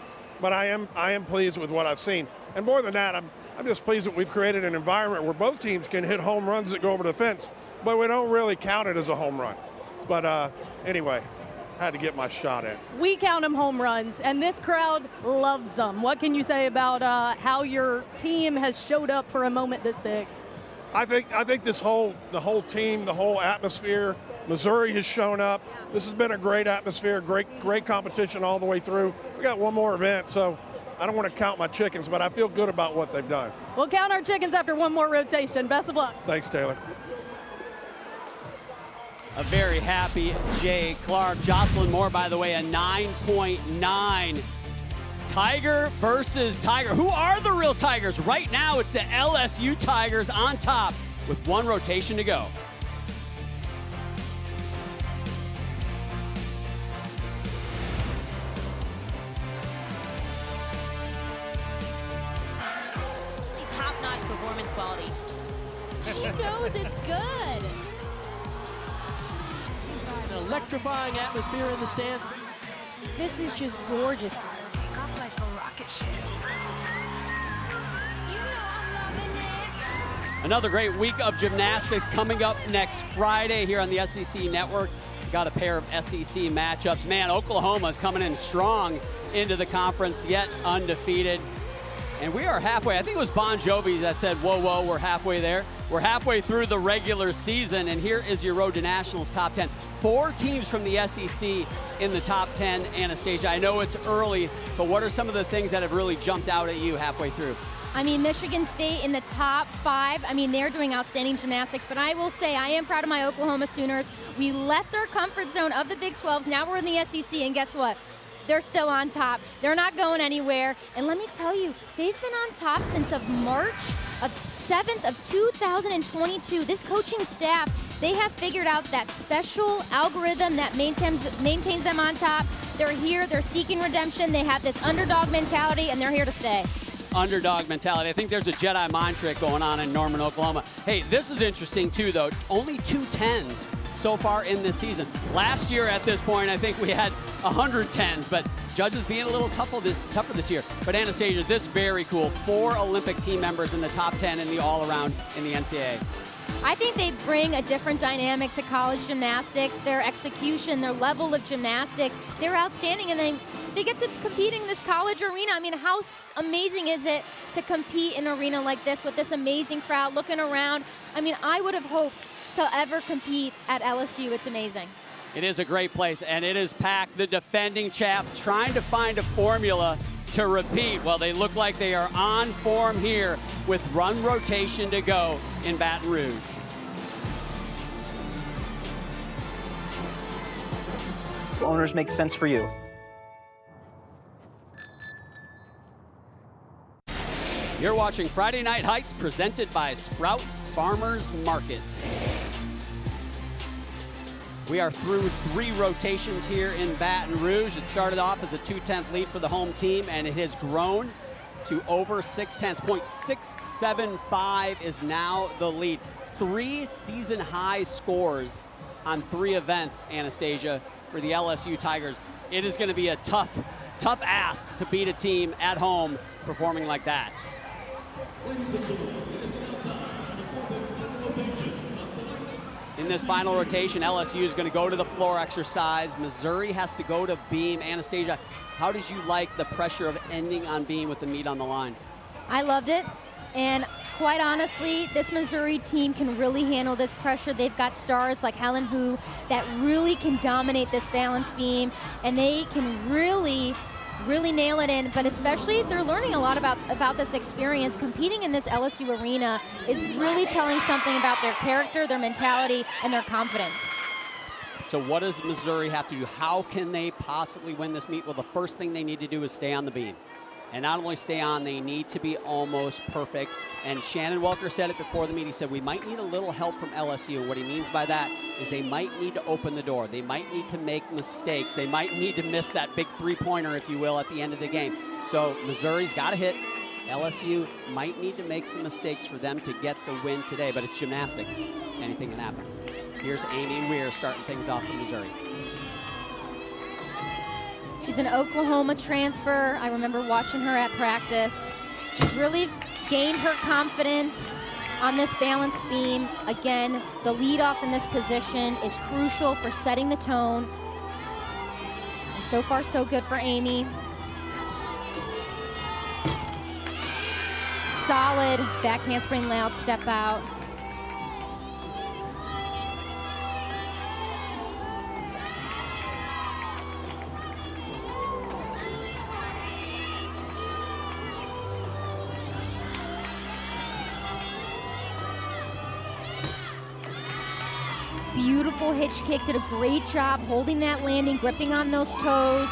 but I am pleased with what I've seen. And more than that, I'm just pleased that we've created an environment where both teams can hit home runs that go over the fence, but we don't really count it as a home run. But anyway, I had to get my shot in. We count them home runs, and this crowd loves them. What can you say about how your team has showed up for a moment this big? I think the whole team, the whole atmosphere, Missouri has shown up. This has been a great atmosphere, great competition all the way through. We got one more event, so I don't want to count my chickens, but I feel good about what they've done. We'll count our chickens after one more rotation. Best of luck. Thanks, Taylor. A very happy Jay Clark. Jocelyn Moore, by the way, a 9.9. Tiger versus Tiger. Who are the real Tigers? Right now, it's the LSU Tigers on top with 1 rotation to go. Top-notch performance quality. She knows it's good. An electrifying atmosphere in the stands. This is just gorgeous. Take off like a rocket ship. You know I'm loving it. Another great week of gymnastics coming up next Friday here on the SEC Network. Got a pair of SEC matchups. Man, Oklahoma's coming in strong into the conference, yet undefeated. And we are halfway. I think it was Bon Jovi that said, whoa, whoa, we're halfway there. We're halfway through the regular season, and here is your Road to Nationals top 10. 4 teams from the SEC in the top 10, Anastasia. I know it's early, but what are some of the things that have really jumped out at you halfway through? I mean, Michigan State in the top 5. I mean, they're doing outstanding gymnastics, but I will say I am proud of my Oklahoma Sooners. We left our comfort zone of the Big 12s. Now we're in the SEC, and guess what? They're still on top. They're not going anywhere. And let me tell you, they've been on top since of March 7th of 2022. This coaching staff, they have figured out that special algorithm that maintains them on top. They're here, they're seeking redemption. They have this underdog mentality, and they're here to stay. Underdog mentality. I think there's a Jedi mind trick going on in Norman, Oklahoma. Hey, this is interesting too, though. Only 2 10s so far in this season. Last year at this point, I think we had 100 10s, but judges being a little tougher this year. But Anastasia, this very cool. 4 Olympic team members in the top 10 in the all-around in the NCAA. I think they bring a different dynamic to college gymnastics. Their execution, their level of gymnastics, they're outstanding, and they get to compete in this college arena. I mean, how amazing is it to compete in an arena like this with this amazing crowd looking around? I mean, I would have hoped to ever compete at LSU. It's amazing. It is a great place, and it is packed. The defending champs trying to find a formula to repeat. Well, they look like they are on form here with 1 rotation to go in Baton Rouge. Owners make sense for you. You're watching Friday Night Heights presented by Sprouts Farmers Market. We are through 3 rotations here in Baton Rouge. It started off as a 2/10 lead for the home team, and it has grown to over 6 tenths. .675 is now the lead. 3 season high scores on 3 events, Anastasia, for the LSU Tigers. It is going to be a tough ask to beat a team at home performing like that. In this final rotation, LSU is going to go to the floor exercise. Missouri has to go to beam. Anastasia, how did you like the pressure of ending on beam with the meet on the line? I loved it, and quite honestly, this Missouri team can really handle this pressure. They've got stars like Helen Hu that really can dominate this balance beam, and they can really nail it in, but especially they're learning a lot about this experience. Competing in this LSU arena is really telling something about their character, their mentality, and their confidence. So what does Missouri have to do? How can they possibly win this meet? Well, the first thing they need to do is stay on the beam. And not only stay on, they need to be almost perfect. And Shannon Welker said it before the meet. He said, we might need a little help from LSU. And what he means by that is they might need to open the door. They might need to make mistakes. They might need to miss that big 3-pointer, if you will, at the end of the game. So Missouri's got to hit. LSU might need to make some mistakes for them to get the win today, but it's gymnastics. Anything can happen. Here's Amy Weir starting things off for Missouri. She's an Oklahoma transfer. I remember watching her at practice. She's really gained her confidence on this balance beam. Again, the lead off in this position is crucial for setting the tone. And so far, so good for Amy. Solid back handspring layout step out. Beautiful hitch kick, did a great job holding that landing, gripping on those toes.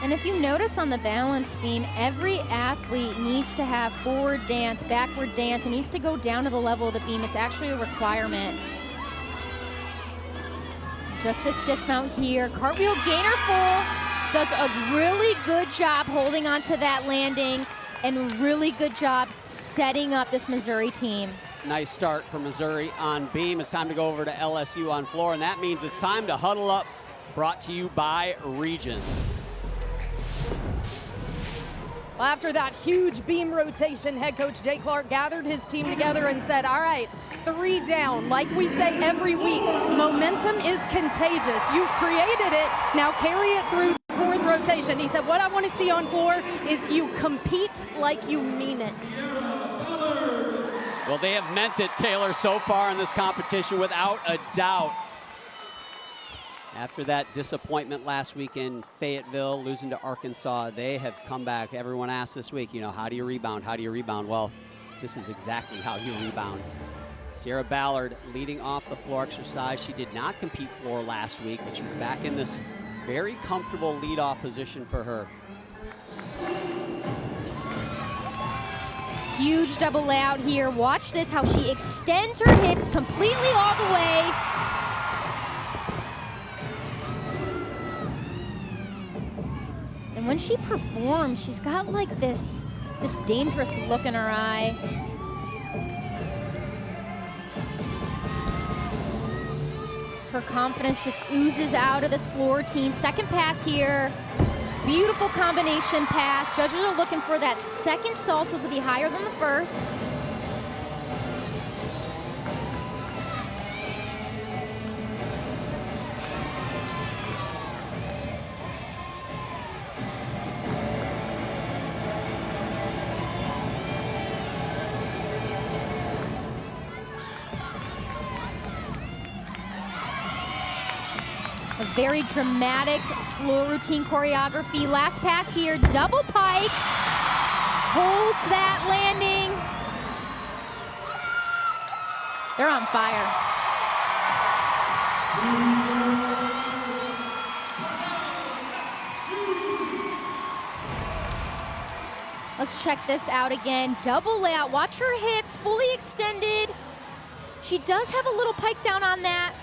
And if you notice on the balance beam, every athlete needs to have forward dance, backward dance. It needs to go down to the level of the beam. It's actually a requirement. Just this dismount here. Cartwheel gainer full. Does a really good job holding onto that landing and really good job setting up this Missouri team. Nice start for Missouri on beam. It's time to go over to LSU on floor, and that means it's time to huddle up. Brought to you by Regions. Well, after that huge beam rotation, head coach Jay Clark gathered his team together and said, all right, 3 down. Like we say every week, momentum is contagious. You've created it, now carry it through the 4th rotation. He said, what I want to see on floor is you compete like you mean it. Well, they have meant it, Taylor, so far in this competition, without a doubt. After that disappointment last week in Fayetteville, losing to Arkansas, they have come back. Everyone asked this week, you know, how do you rebound? How do you rebound? Well, this is exactly how you rebound. Sierra Ballard leading off the floor exercise. She did not compete floor last week, but she's back in this very comfortable leadoff position for her. Huge double layout here. Watch this, how she extends her hips completely all the way. And when she performs, she's got like this dangerous look in her eye. Her confidence just oozes out of this floor routine. Second pass here. Beautiful combination pass. Judges are looking for that second salto to be higher than the first. A very dramatic floor routine choreography. Last pass here, double pike. Holds that landing. They're on fire. Let's check this out again. Double layout, watch her hips, fully extended. She does have a little pike down on that.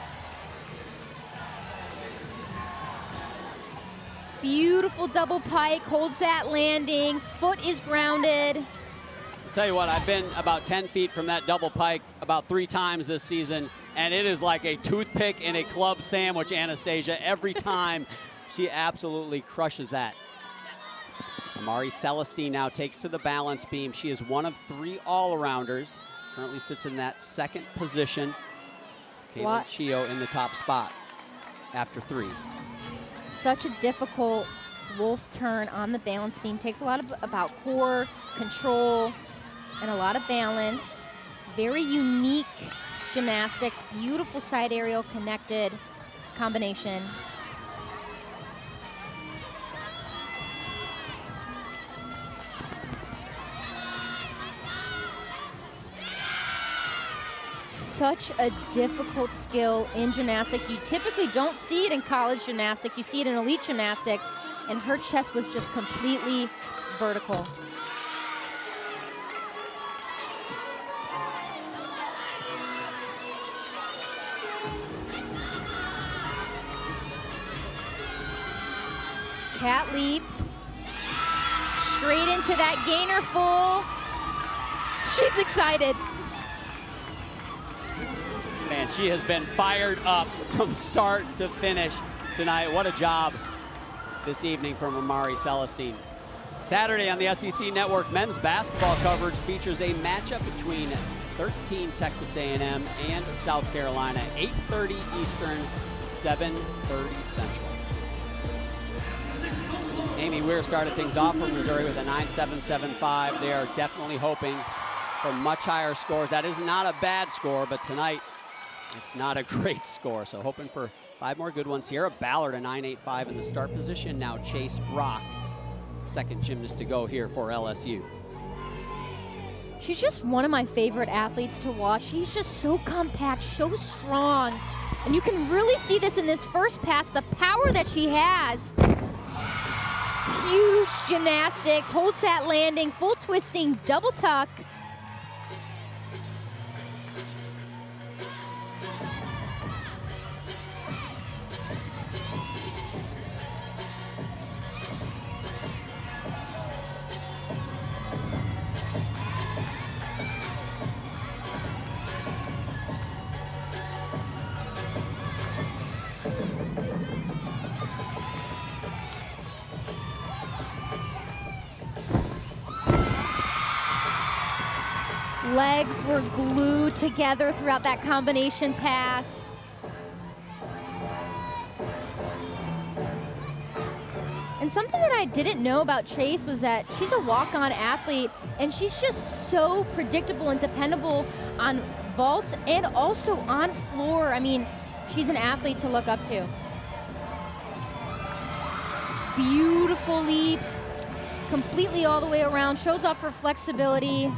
Beautiful double pike, holds that landing, foot is grounded. I'll tell you what, I've been about 10 feet from that double pike about 3 times this season, and it is like a toothpick in a club sandwich, Anastasia. Every time, she absolutely crushes that. Amari Celestine now takes to the balance beam. She is one of 3 all-arounders. Currently sits in that 2nd position. Kayla Chio in the top spot after 3. Such a difficult wolf turn on the balance beam. Takes a lot about core, control, and a lot of balance. Very unique gymnastics. Beautiful side aerial connected combination. Such a difficult skill in gymnastics. You typically don't see it in college gymnastics. You see it in elite gymnastics, and her chest was just completely vertical. Cat leap. Straight into that gainer full. She's excited. Man, she has been fired up from start to finish tonight. What a job this evening from Amari Celestine. Saturday on the SEC Network, men's basketball coverage features a matchup between 13 Texas A&M and South Carolina, 8:30 Eastern, 7:30 Central. Amy Weir started things off for Missouri with a 9.775. They are definitely hoping for much higher scores. That is not a bad score, but tonight it's not a great score. So hoping for 5 more good ones. Sierra Ballard, a 9.85 in the start position. Now Chase Brock, second gymnast to go here for LSU. She's just one of my favorite athletes to watch. She's just so compact, so strong. And you can really see this in this first pass, the power that she has. Huge gymnastics, holds that landing, full twisting, double tuck. Legs were glued together throughout that combination pass. And something that I didn't know about Chase was that she's a walk-on athlete, and she's just so predictable and dependable on vaults and also on floor. I mean, she's an athlete to look up to. Beautiful leaps, completely all the way around, shows off her flexibility.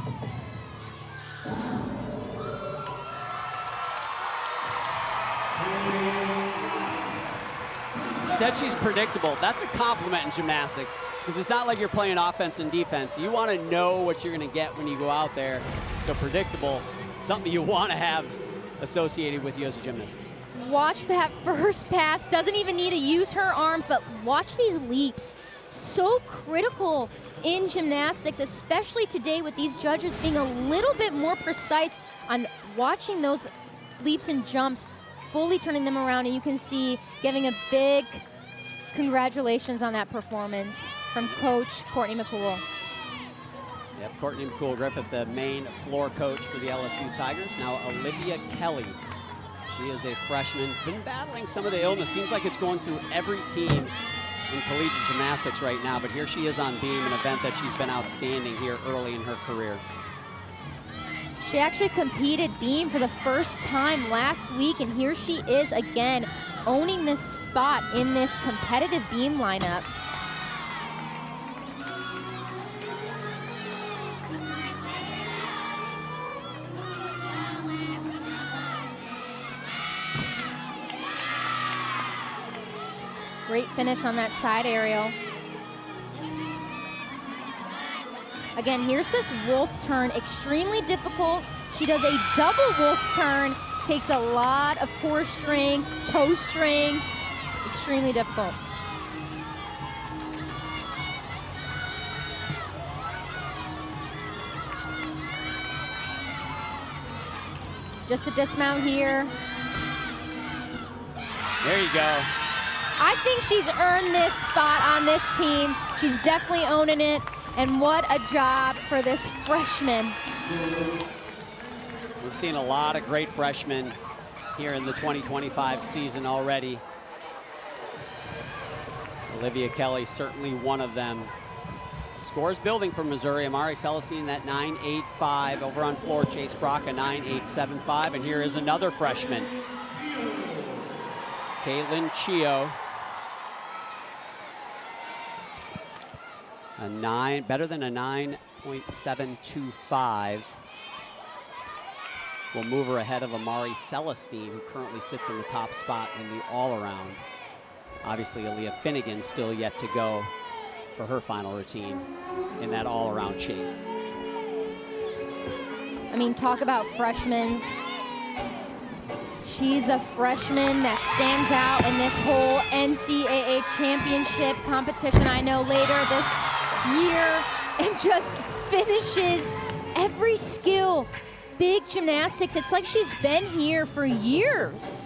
Said she's predictable. That's a compliment in gymnastics, because it's not like you're playing offense and defense. You want to know what you're going to get when you go out there. So predictable, something you want to have associated with you as a gymnast. Watch that first pass. Doesn't even need to use her arms, but watch these leaps. So critical in gymnastics, especially today with these judges being a little bit more precise on watching those leaps and jumps, fully turning them around, and you can see giving a big congratulations on that performance from Coach Courtney McCool. Yep, Courtney McCool-Griffith, the main floor coach for the LSU Tigers. Now Olivia Kelly. She is a freshman, been battling some of the illness. Seems like it's going through every team in collegiate gymnastics right now, but here she is on beam, an event that she's been outstanding here early in her career. She actually competed beam for the first time last week, and here she is again, owning this spot in this competitive beam lineup. Great finish on that side aerial. Again, here's this wolf turn, extremely difficult. She does a double wolf turn, takes a lot of core strength, toe strength, extremely difficult. Just the dismount here. There you go. I think she's earned this spot on this team. She's definitely owning it. And what a job for this freshman. We've seen a lot of great freshmen here in the 2025 season already. Olivia Kelly, certainly one of them. Scores building for Missouri. Amari Celestine at 9.85. Over on floor, Chase Brock a 9.875. And here is another freshman, Caitlin Chio. Better than a 9.725. Will move her ahead of Amari Celestine, who currently sits in the top spot in the all-around. Obviously, Aaliyah Finnegan still yet to go for her final routine in that all-around chase. I mean, talk about freshmen. She's a freshman that stands out in this whole NCAA championship competition, I know, later this year, and just finishes every skill. Big gymnastics. It's like she's been here for years.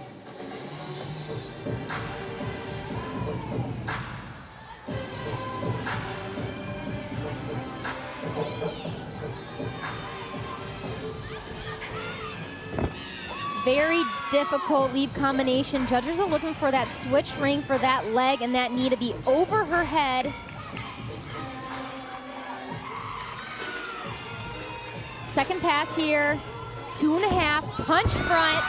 Very difficult leap combination. Judges are looking for that switch ring for that leg and that knee to be over her head. Second pass here, 2.5, punch front.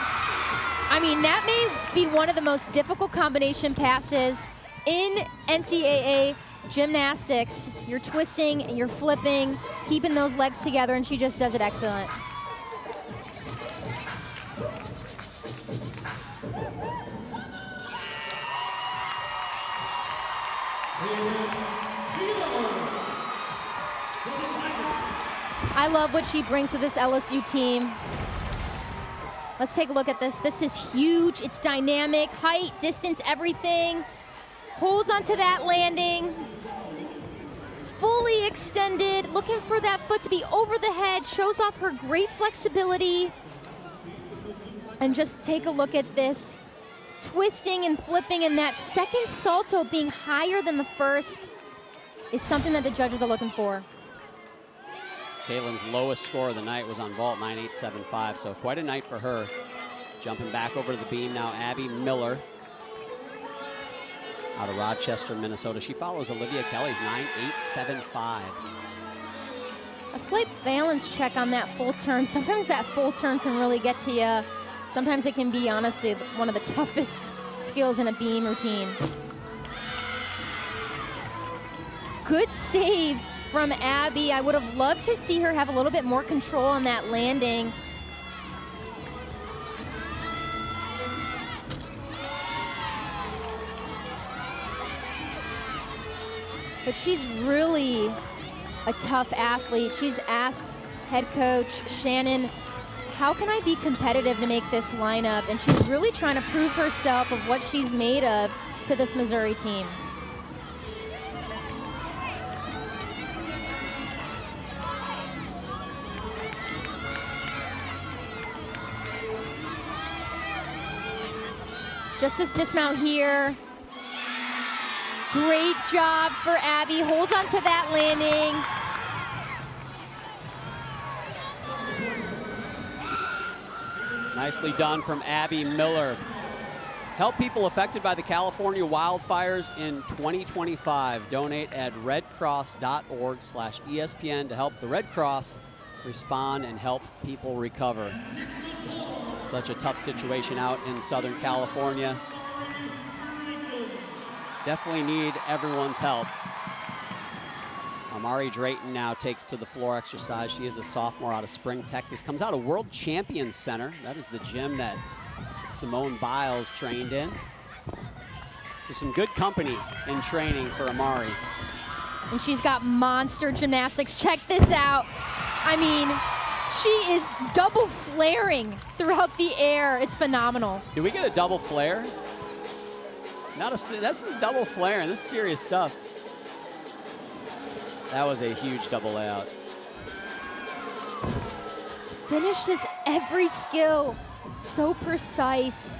I mean, that may be one of the most difficult combination passes in NCAA gymnastics, you're twisting, you're flipping, keeping those legs together, and she just does it excellent. I love what she brings to this LSU team. Let's take a look at this. This is huge. It's dynamic, height, distance, everything. Holds onto that landing. Fully extended, looking for that foot to be over the head. Shows off her great flexibility. And just take a look at this. Twisting and flipping, and that second salto being higher than the first is something that the judges are looking for. Caitlin's lowest score of the night was on vault, 9.875, so quite a night for her. Jumping back over to the beam now, Abby Miller out of Rochester, Minnesota. She follows Olivia Kelly's 9.875. A slight balance check on that full turn. Sometimes that full turn can really get to you. Sometimes it can be, honestly, one of the toughest skills in a beam routine. Good save from Abby. I would have loved to see her have a little bit more control on that landing. But she's really a tough athlete. She's asked head coach Shannon, how can I be competitive to make this lineup? And she's really trying to prove herself of what she's made of to this Missouri team. Just this dismount here. Great job for Abby. Holds onto that landing. Nicely done from Abby Miller. Help people affected by the California wildfires in 2025. Donate at redcross.org/ESPN to help the Red Cross respond and help people recover. Such a tough situation out in Southern California. Definitely need everyone's help. Amari Drayton now takes to the floor exercise. She is a sophomore out of Spring, Texas. Comes out of World Champion Center. That is the gym that Simone Biles trained in. So some good company in training for Amari. And she's got monster gymnastics. Check this out. I mean, she is double flaring throughout the air. It's phenomenal. Did we get a double flare? This is double flaring. This is serious stuff. That was a huge double layout. Finishes every skill so precise.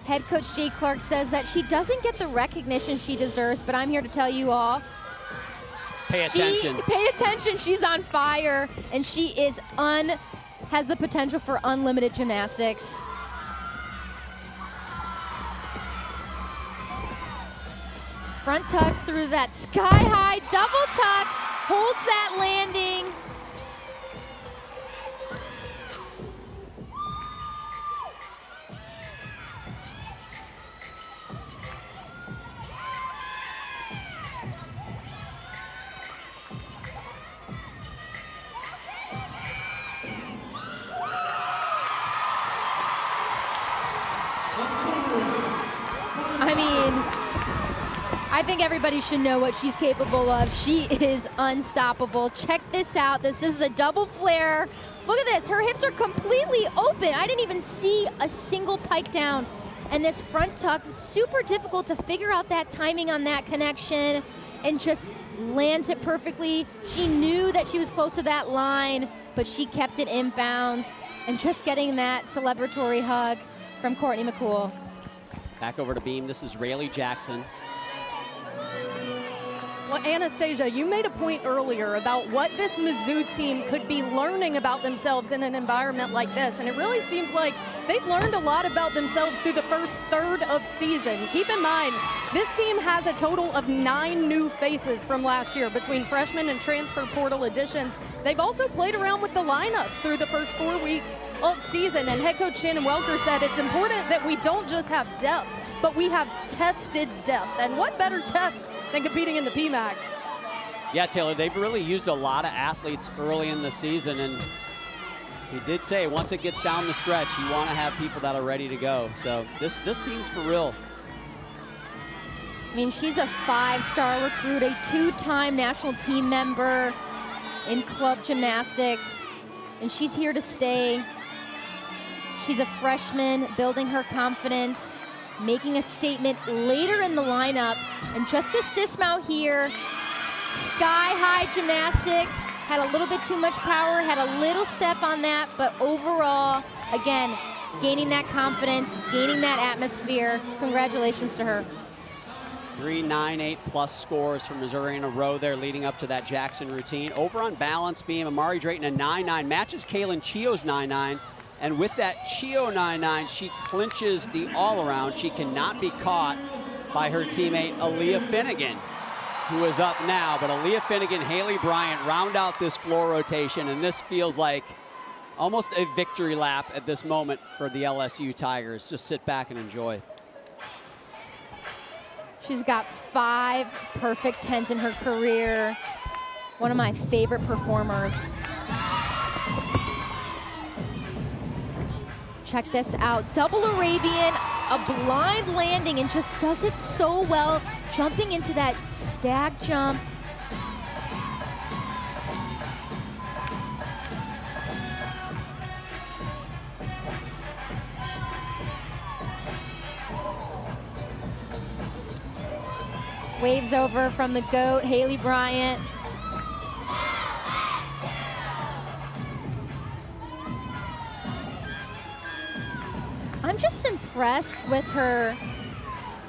Head coach Jay Clark says that she doesn't get the recognition she deserves, but I'm here to tell you all, pay attention. Pay attention. She's on fire, and she is has the potential for unlimited gymnastics. Front tuck through that sky-high double tuck, holds that landing. I mean, I think everybody should know what she's capable of. She is unstoppable. Check this out. This is the double flare. Look at this. Her hips are completely open. I didn't even see a single pike down. And this front tuck, super difficult to figure out that timing on that connection, and just lands it perfectly. She knew that she was close to that line, but she kept it in bounds, and just getting that celebratory hug from Courtney McCool. Back over to beam. This is Rayleigh Jackson. Well, Anastasia, you made a point earlier about what this Mizzou team could be learning about themselves in an environment like this, and it really seems like they've learned a lot about themselves through the first third of season. Keep in mind, this team has a total of 9 new faces from last year between freshmen and transfer portal additions. They've also played around with the lineups through the first 4 weeks of season, and head coach Shannon Welker said it's important that we don't just have depth, but we have tested depth. And what better test than competing in the PMAC? Yeah, Taylor, they've really used a lot of athletes early in the season, and he did say once it gets down the stretch, you want to have people that are ready to go. So this team's for real. I mean, she's a 5-star recruit, a 2-time national team member in club gymnastics, and she's here to stay. She's a freshman, building her confidence, making a statement later in the lineup. And just this dismount here, sky-high gymnastics, had a little bit too much power, had a little step on that, but overall, again, gaining that confidence, gaining that atmosphere. Congratulations to her. 3 9-8 plus scores for Missouri in a row there leading up to that Jackson routine. Over on balance beam, Amari Drayton a 9-9, matches Kaylin Chio's 9-9. And with that Chio 9-9, she clinches the all-around. She cannot be caught by her teammate Aaliyah Finnegan, who is up now. But Aaliyah Finnegan, Haley Bryant round out this floor rotation, and this feels like almost a victory lap at this moment for the LSU Tigers. Just sit back and enjoy. She's got 5 perfect 10s in her career. One of my favorite performers. Check this out, double Arabian, a blind landing, and just does it so well, jumping into that stag jump. Waves over from the GOAT, Haley Bryant. I'm just impressed with her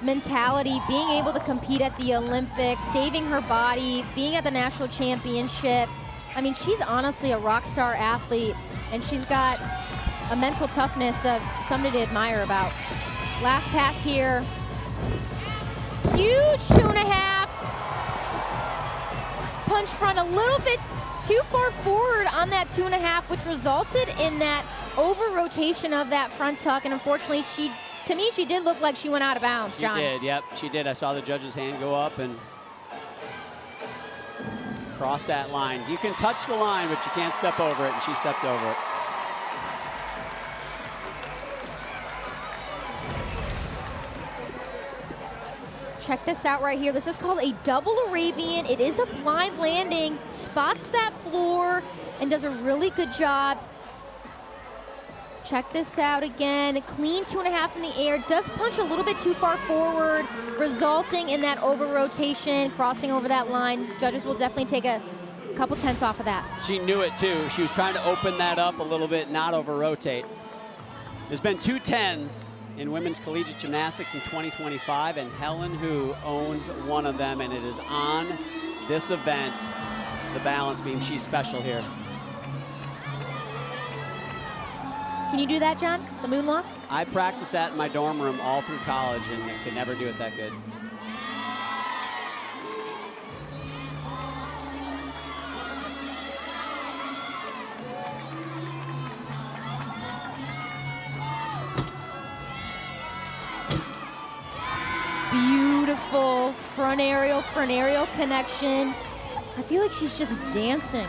mentality, being able to compete at the Olympics, saving her body, being at the national championship. I mean, she's honestly a rock star athlete, and she's got a mental toughness of something to admire about. Last pass here. Huge 2.5. Punch front a little bit too far forward on that 2.5, which resulted in that over rotation of that front tuck. And unfortunately, to me, she did look like she went out of bounds, John. She did, yep, she did. I saw the judge's hand go up and cross that line. You can touch the line, but you can't step over it, and she stepped over it. Check this out right here. This is called a double Arabian. It is a blind landing, spots that floor, and does a really good job. Check this out again. Clean 2.5 in the air. Does punch a little bit too far forward, resulting in that over rotation, crossing over that line. Judges will definitely take a couple tenths off of that. She knew it too. She was trying to open that up a little bit, not over rotate. There's been 2 10s in women's collegiate gymnastics in 2025, and Helen Hu owns one of them, and it is on this event, the balance beam. She's special here. Can you do that, John? The moonwalk? I practiced that in my dorm room all through college, and I could never do it that good. Beautiful front aerial connection. I feel like she's just dancing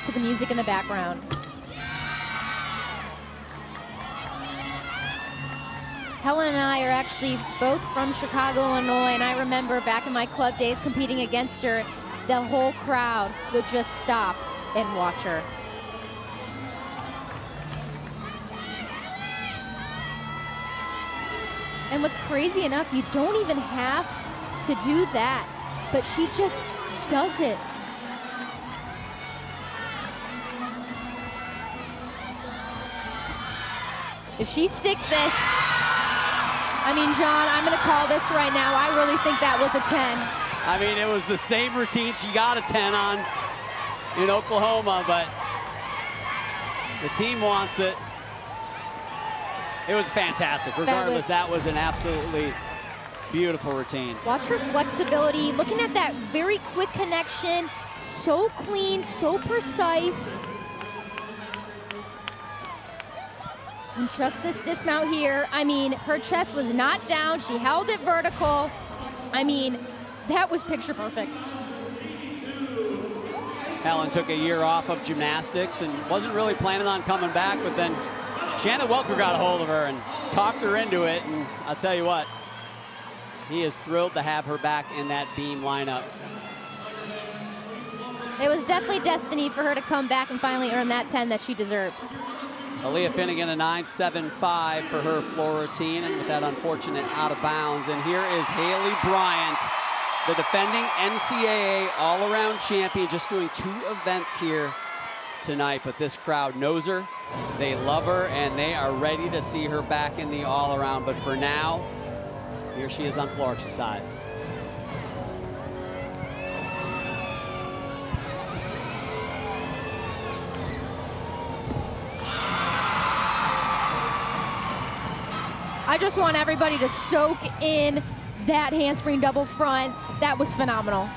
to the music in the background. Helen and I are actually both from Chicago, Illinois, and I remember back in my club days competing against her, the whole crowd would just stop and watch her. And what's crazy enough, you don't even have to do that, but she just does it. If she sticks this, I mean, John, I'm gonna call this right now. I really think that was a 10. I mean, it was the same routine she got a 10 on in Oklahoma, but the team wants it. It was fantastic. Regardless, that was an absolutely beautiful routine. Watch her flexibility, looking at that very quick connection, so clean, so precise. And just this dismount here, I mean, her chest was not down. She held it vertical. I mean, that was picture perfect. Helen took a year off of gymnastics and wasn't really planning on coming back, but then Shannon Welker got a hold of her and talked her into it, and I'll tell you what, he is thrilled to have her back in that beam lineup. It was definitely destiny for her to come back and finally earn that 10 that she deserved. Aaliyah Finnegan, a 9.75 for her floor routine, and with that unfortunate out of bounds. And here is Haley Bryant, the defending NCAA all-around champion, just doing 2 events here tonight, but this crowd knows her, they love her, and they are ready to see her back in the all-around. But for now, here she is on floor exercise. I just want everybody to soak in that handspring double front. That was phenomenal.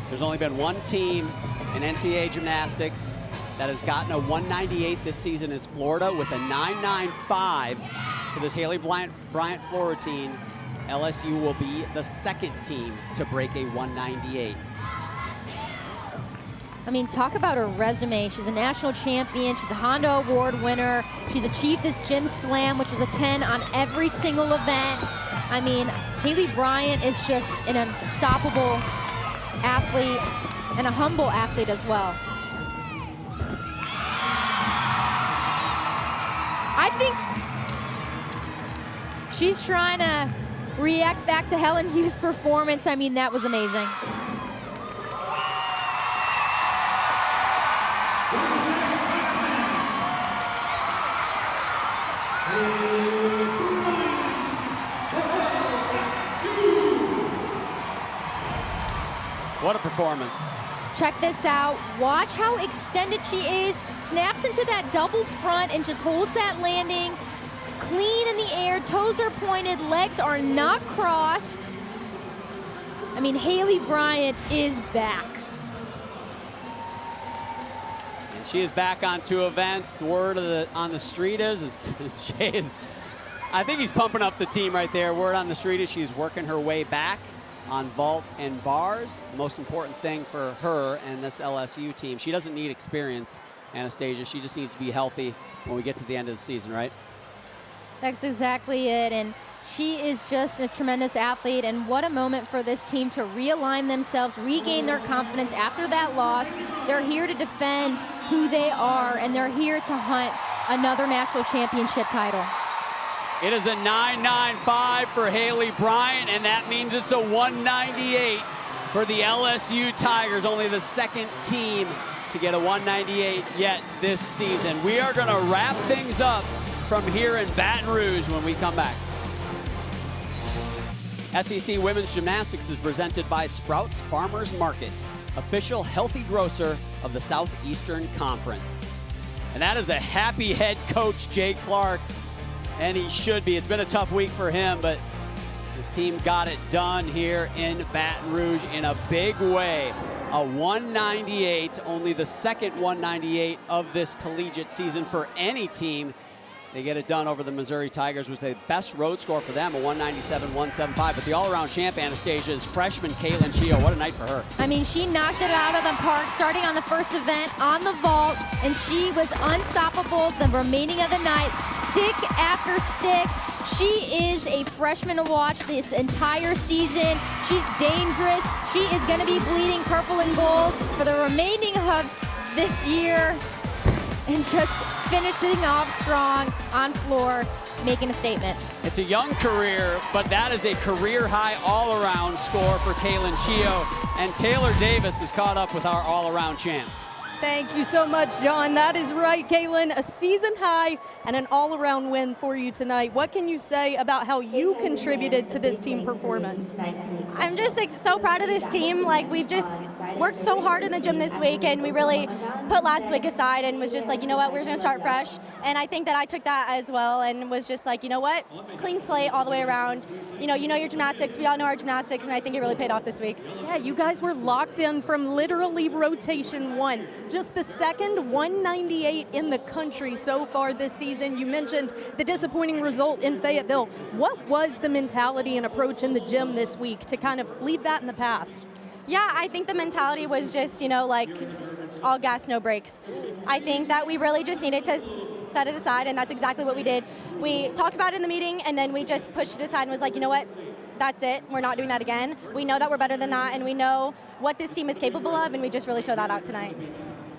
There's only been one team in NCAA gymnastics that has gotten a 198 this season. Is Florida with a 995 for this Haley Bryant floor routine. LSU will be the second team to break a 198. I mean, talk about her resume. She's a national champion. She's a Honda Award winner. She's achieved this gym slam, which is a 10 on every single event. I mean, Haley Bryant is just an unstoppable athlete and a humble athlete as well. I think she's trying to react back to Helen Hughes' performance. I mean, that was amazing. What a performance. Check this out. Watch how extended she is. Snaps into that double front and just holds that landing. Clean in the air, toes are pointed, legs are not crossed. I mean, Haley Bryant is back. And she is back on 2 events. The word on the street is Jay is, I think he's pumping up the team right there. Word on the street is she's working her way back on vault and bars. The most important thing for her and this LSU team, she doesn't need experience, Anastasia. She just needs to be healthy when we get to the end of the season, right? That's exactly it. And she is just a tremendous athlete. And what a moment for this team to realign themselves, regain their confidence after that loss. They're here to defend who they are, and they're here to hunt another national championship title. It is a 995 for Haley Bryant, and that means it's a 198 for the LSU Tigers, only the second team to get a 198 yet this season. We are going to wrap things up from here in Baton Rouge when we come back. SEC Women's Gymnastics is presented by Sprouts Farmers Market, official healthy grocer of the Southeastern Conference. And that is a happy head coach, Jay Clark. And he should be. It's been a tough week for him, but his team got it done here in Baton Rouge in a big way. A 198, only the second 198 of this collegiate season for any team. They get it done over the Missouri Tigers, was the best road score for them, a 197-175. But the all-around champ, Anastasia, is freshman Caitlin Chio. What a night for her. I mean, she knocked it out of the park, starting on the first event on the vault, and she was unstoppable the remaining of the night, stick after stick. She is a freshman to watch this entire season. She's dangerous. She is going to be bleeding purple and gold for the remaining of this year, and just finishing off strong on floor, making a statement. It's a young career, but that is a career-high all-around score for Caitlin Chio. And Taylor Davis is caught up with our all-around champ. Thank you so much, John. That is right, Caitlin. A season high and an all-around win for you tonight. What can you say about how you contributed to this team performance? I'm just so proud of this team. Like, we've just worked so hard in the gym this week, and we really put last week aside and was just like, you know what, we're just going to start fresh. And I think that I took that as well and was just like, you know what, clean slate all the way around. You know your gymnastics. We all know our gymnastics, and I think it really paid off this week. Yeah, you guys were locked in from literally rotation 1. Just the second 198 in the country so far this season. You mentioned the disappointing result in Fayetteville. What was the mentality and approach in the gym this week to kind of leave that in the past? Yeah, I think the mentality was just, like all gas, no brakes. I think that we really just needed to set it aside, and that's exactly what we did. We talked about it in the meeting, and then we just pushed it aside and was like, you know what, that's it. We're not doing that again. We know that we're better than that, and we know what this team is capable of, and we just really showed that out tonight.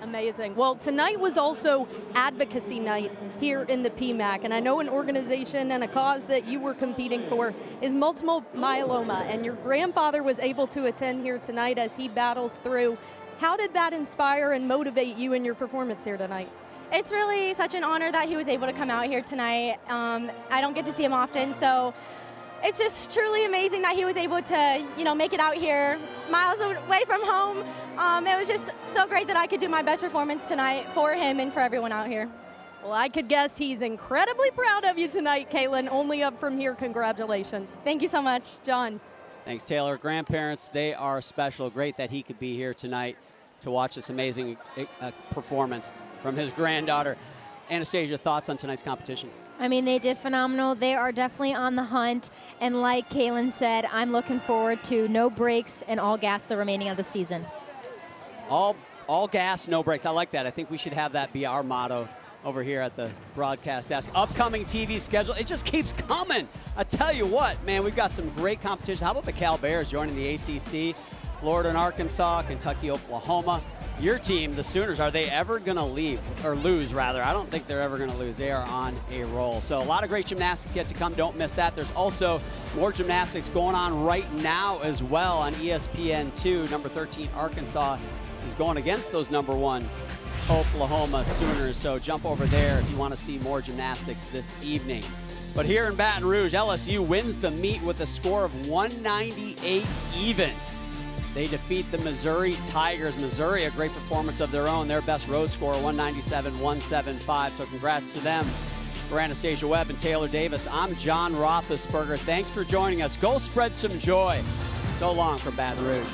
Amazing. Well, tonight was also advocacy night here in the PMAC, and I know an organization and a cause that you were competing for is multiple myeloma, and your grandfather was able to attend here tonight as he battles through. How did that inspire and motivate you in your performance here tonight? It's really such an honor that he was able to come out here tonight. I don't get to see him often, so it's just truly amazing that he was able to, make it out here miles away from home. It was just so great that I could do my best performance tonight for him and for everyone out here. Well, I could guess he's incredibly proud of you tonight, Kaylin. Only up from here. Congratulations. Thank you so much. John. Thanks, Taylor. Grandparents, they are special. Great that he could be here tonight to watch this amazing performance from his granddaughter. Anastasia, thoughts on tonight's competition? I mean, they did phenomenal. They are definitely on the hunt. And like Kaylin said, I'm looking forward to no breaks and all gas the remaining of the season. All gas, no breaks. I like that. I think we should have that be our motto over here at the broadcast desk. Upcoming TV schedule, it just keeps coming. I tell you what, man, we've got some great competition. How about the Cal Bears joining the ACC? Florida and Arkansas, Kentucky, Oklahoma. Your team, the Sooners, are they ever going to lose, rather? I don't think they're ever going to lose. They are on a roll. So a lot of great gymnastics yet to come. Don't miss that. There's also more gymnastics going on right now as well on ESPN2. Number 13, Arkansas, is going against those number 1 Oklahoma Sooners. So jump over there if you want to see more gymnastics this evening. But here in Baton Rouge, LSU wins the meet with a score of 198 even. They defeat the Missouri Tigers. Missouri, a great performance of their own. Their best road score, 197-175. So congrats to them. For Anastasia Webb and Taylor Davis, I'm John Roethlisberger. Thanks for joining us. Go spread some joy. So long from Baton Rouge.